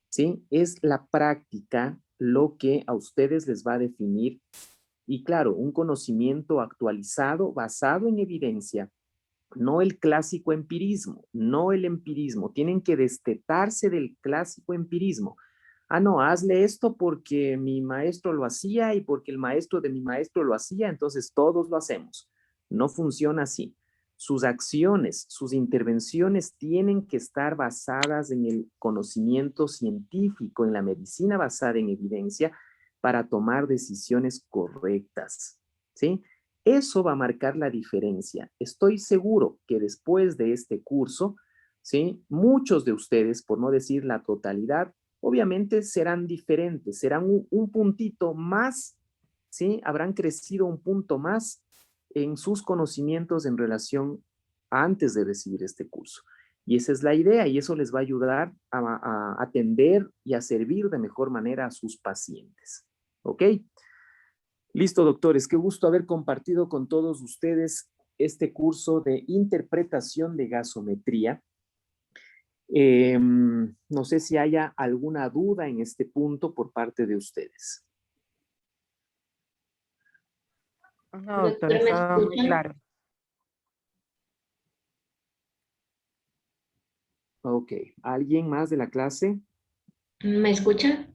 [SPEAKER 1] ¿sí? Es la práctica lo que a ustedes les va a definir y claro, un conocimiento actualizado basado en evidencia, no el clásico empirismo, no el empirismo. Tienen que destetarse del clásico empirismo. No, hazle esto porque mi maestro lo hacía y porque el maestro de mi maestro lo hacía, entonces todos lo hacemos. No funciona así. Sus acciones, sus intervenciones tienen que estar basadas en el conocimiento científico, en la medicina basada en evidencia para tomar decisiones correctas, ¿sí? Eso va a marcar la diferencia. Estoy seguro que después de este curso, ¿sí? Muchos de ustedes, por no decir la totalidad, obviamente serán diferentes, serán un puntito más, ¿sí? Habrán crecido un punto más en sus conocimientos en relación a antes de recibir este curso. Y esa es la idea y eso les va a ayudar a atender y a servir de mejor manera a sus pacientes. ¿Ok? Listo, doctores. Qué gusto haber compartido con todos ustedes este curso de interpretación de gasometría. No sé si haya alguna duda en este punto por parte de ustedes.
[SPEAKER 2] No, doctor,
[SPEAKER 5] Doctor, ¿me
[SPEAKER 2] estaba muy
[SPEAKER 5] escuchan?
[SPEAKER 2] claro.
[SPEAKER 1] Ok. ¿Alguien más de la clase?
[SPEAKER 5] ¿Me escucha?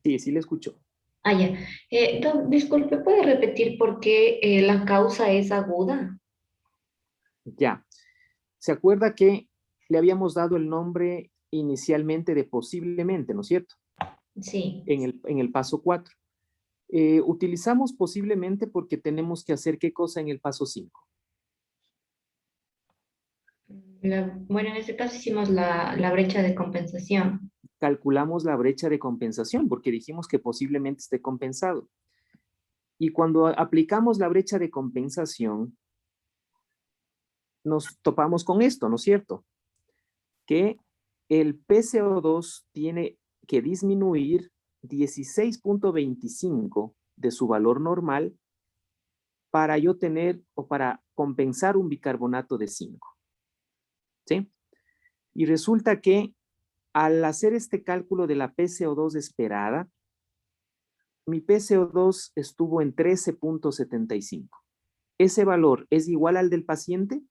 [SPEAKER 1] Sí, sí le escucho.
[SPEAKER 5] Ya. Disculpe, ¿puede repetir por qué la causa es aguda?
[SPEAKER 1] Ya. ¿Se acuerda que le habíamos dado el nombre inicialmente de posiblemente, ¿no es cierto?
[SPEAKER 5] Sí.
[SPEAKER 1] En el paso 4. Utilizamos posiblemente porque tenemos que hacer ¿qué cosa en el paso 5?
[SPEAKER 5] Bueno, en este caso hicimos la brecha de compensación.
[SPEAKER 1] Calculamos la brecha de compensación porque dijimos que posiblemente esté compensado. Y cuando aplicamos la brecha de compensación, nos topamos con esto, ¿no es cierto? Que el PCO2 tiene que disminuir 16.25 de su valor normal para yo tener o para compensar un bicarbonato de 5. ¿Sí? Y resulta que al hacer este cálculo de la PCO2 esperada, mi PCO2 estuvo en 13.75. ¿ese valor es igual al del paciente?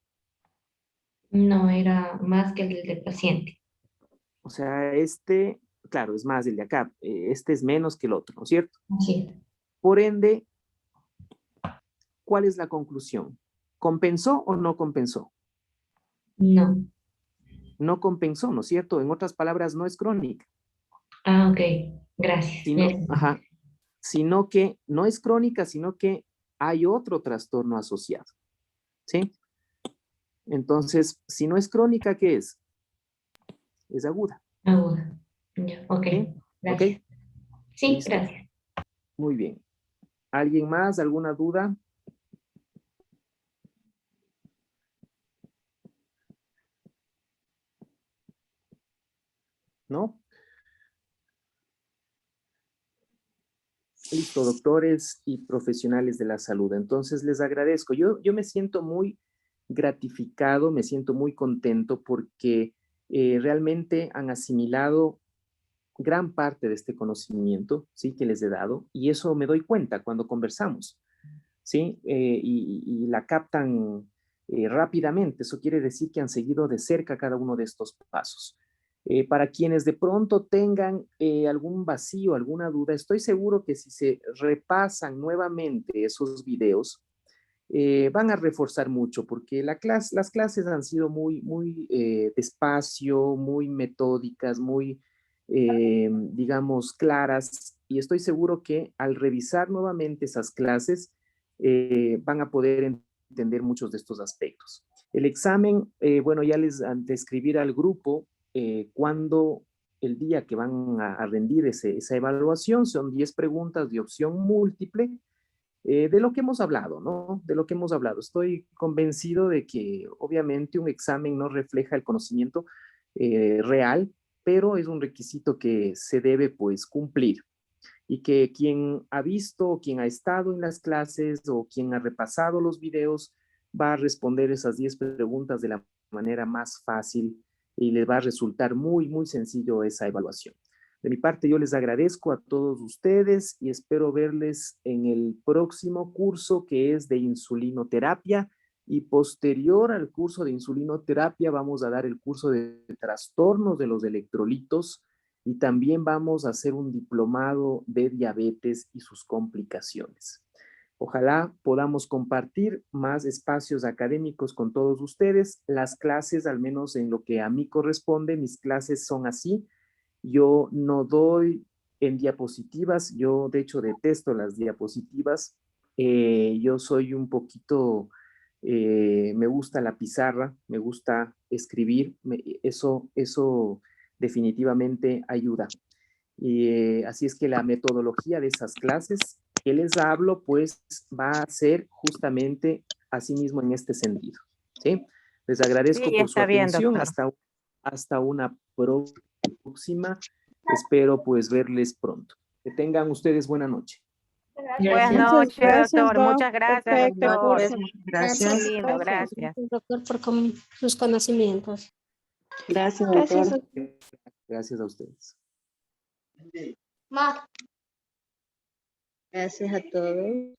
[SPEAKER 5] No, era más que el del paciente.
[SPEAKER 1] O sea, claro, es más el de acá. Este es menos que el otro, ¿no es cierto?
[SPEAKER 5] Sí.
[SPEAKER 1] Por ende, ¿cuál es la conclusión? ¿Compensó o no compensó?
[SPEAKER 5] No.
[SPEAKER 1] No compensó, ¿no es cierto? En otras palabras, no es crónica.
[SPEAKER 5] Ah, ok. Gracias.
[SPEAKER 1] Ajá, sino que no es crónica, sino que hay otro trastorno asociado. ¿Sí? Entonces, si no es crónica, ¿qué es? Es aguda.
[SPEAKER 5] Aguda. Ya, ok.
[SPEAKER 1] ¿Sí?
[SPEAKER 5] Gracias.
[SPEAKER 1] ¿Ok?
[SPEAKER 5] Sí,
[SPEAKER 1] Listo.
[SPEAKER 5] gracias.
[SPEAKER 1] Muy bien. ¿Alguien más? ¿Alguna duda? ¿No? Listo, doctores y profesionales de la salud. Entonces, les agradezco. Yo me siento muy gratificado, me siento muy contento porque realmente han asimilado gran parte de este conocimiento, ¿sí? Que les he dado, y eso me doy cuenta cuando conversamos, ¿sí? Y la captan rápidamente. Eso quiere decir que han seguido de cerca cada uno de estos pasos. Para quienes de pronto tengan algún vacío, alguna duda, estoy seguro que si se repasan nuevamente esos videos, van a reforzar mucho, porque las clases han sido muy despacio, muy metódicas, muy, digamos, claras, y estoy seguro que al revisar nuevamente esas clases, van a poder entender muchos de estos aspectos. El examen, bueno, ya les de escribir al grupo cuando el día que van a rendir esa evaluación, son 10 preguntas de opción múltiple, de lo que hemos hablado, ¿no? De lo que hemos hablado. Estoy convencido de que obviamente un examen no refleja el conocimiento real, pero es un requisito que se debe pues cumplir y que quien ha visto, quien ha estado en las clases o quien ha repasado los videos va a responder esas 10 preguntas de la manera más fácil y les va a resultar muy sencillo esa evaluación. De mi parte, yo les agradezco a todos ustedes y espero verles en el próximo curso que es de insulinoterapia, y posterior al curso de insulinoterapia vamos a dar el curso de trastornos de los electrolitos y también vamos a hacer un diplomado de diabetes y sus complicaciones. Ojalá podamos compartir más espacios académicos con todos ustedes. Las clases, al menos en lo que a mí corresponde, mis clases son así. Yo no doy en diapositivas, yo de hecho detesto las diapositivas. Yo soy un poquito, me gusta la pizarra, me gusta escribir, eso definitivamente ayuda. Y así es que la metodología de esas clases que les hablo, pues va a ser justamente así mismo en este sentido. ¿Sí? Les agradezco
[SPEAKER 2] Sí,
[SPEAKER 1] por su
[SPEAKER 2] está bien,
[SPEAKER 1] atención.
[SPEAKER 2] doctor.
[SPEAKER 1] Hasta una próxima. Espero pues verles pronto. Que tengan ustedes buena noche.
[SPEAKER 2] Buenas
[SPEAKER 5] Gracias.
[SPEAKER 2] noches,
[SPEAKER 8] Gracias,
[SPEAKER 2] doctor.
[SPEAKER 8] Doc.
[SPEAKER 2] Muchas gracias,
[SPEAKER 8] Perfecto,
[SPEAKER 2] doctor.
[SPEAKER 8] curso.
[SPEAKER 2] Muy
[SPEAKER 9] Gracias.
[SPEAKER 2] lindo, gracias.
[SPEAKER 8] Doctor, por sus conocimientos.
[SPEAKER 9] Gracias,
[SPEAKER 8] Gracias,
[SPEAKER 9] doctor.
[SPEAKER 8] doctor.
[SPEAKER 1] Gracias a ustedes.
[SPEAKER 8] Ma.
[SPEAKER 9] Gracias a todos.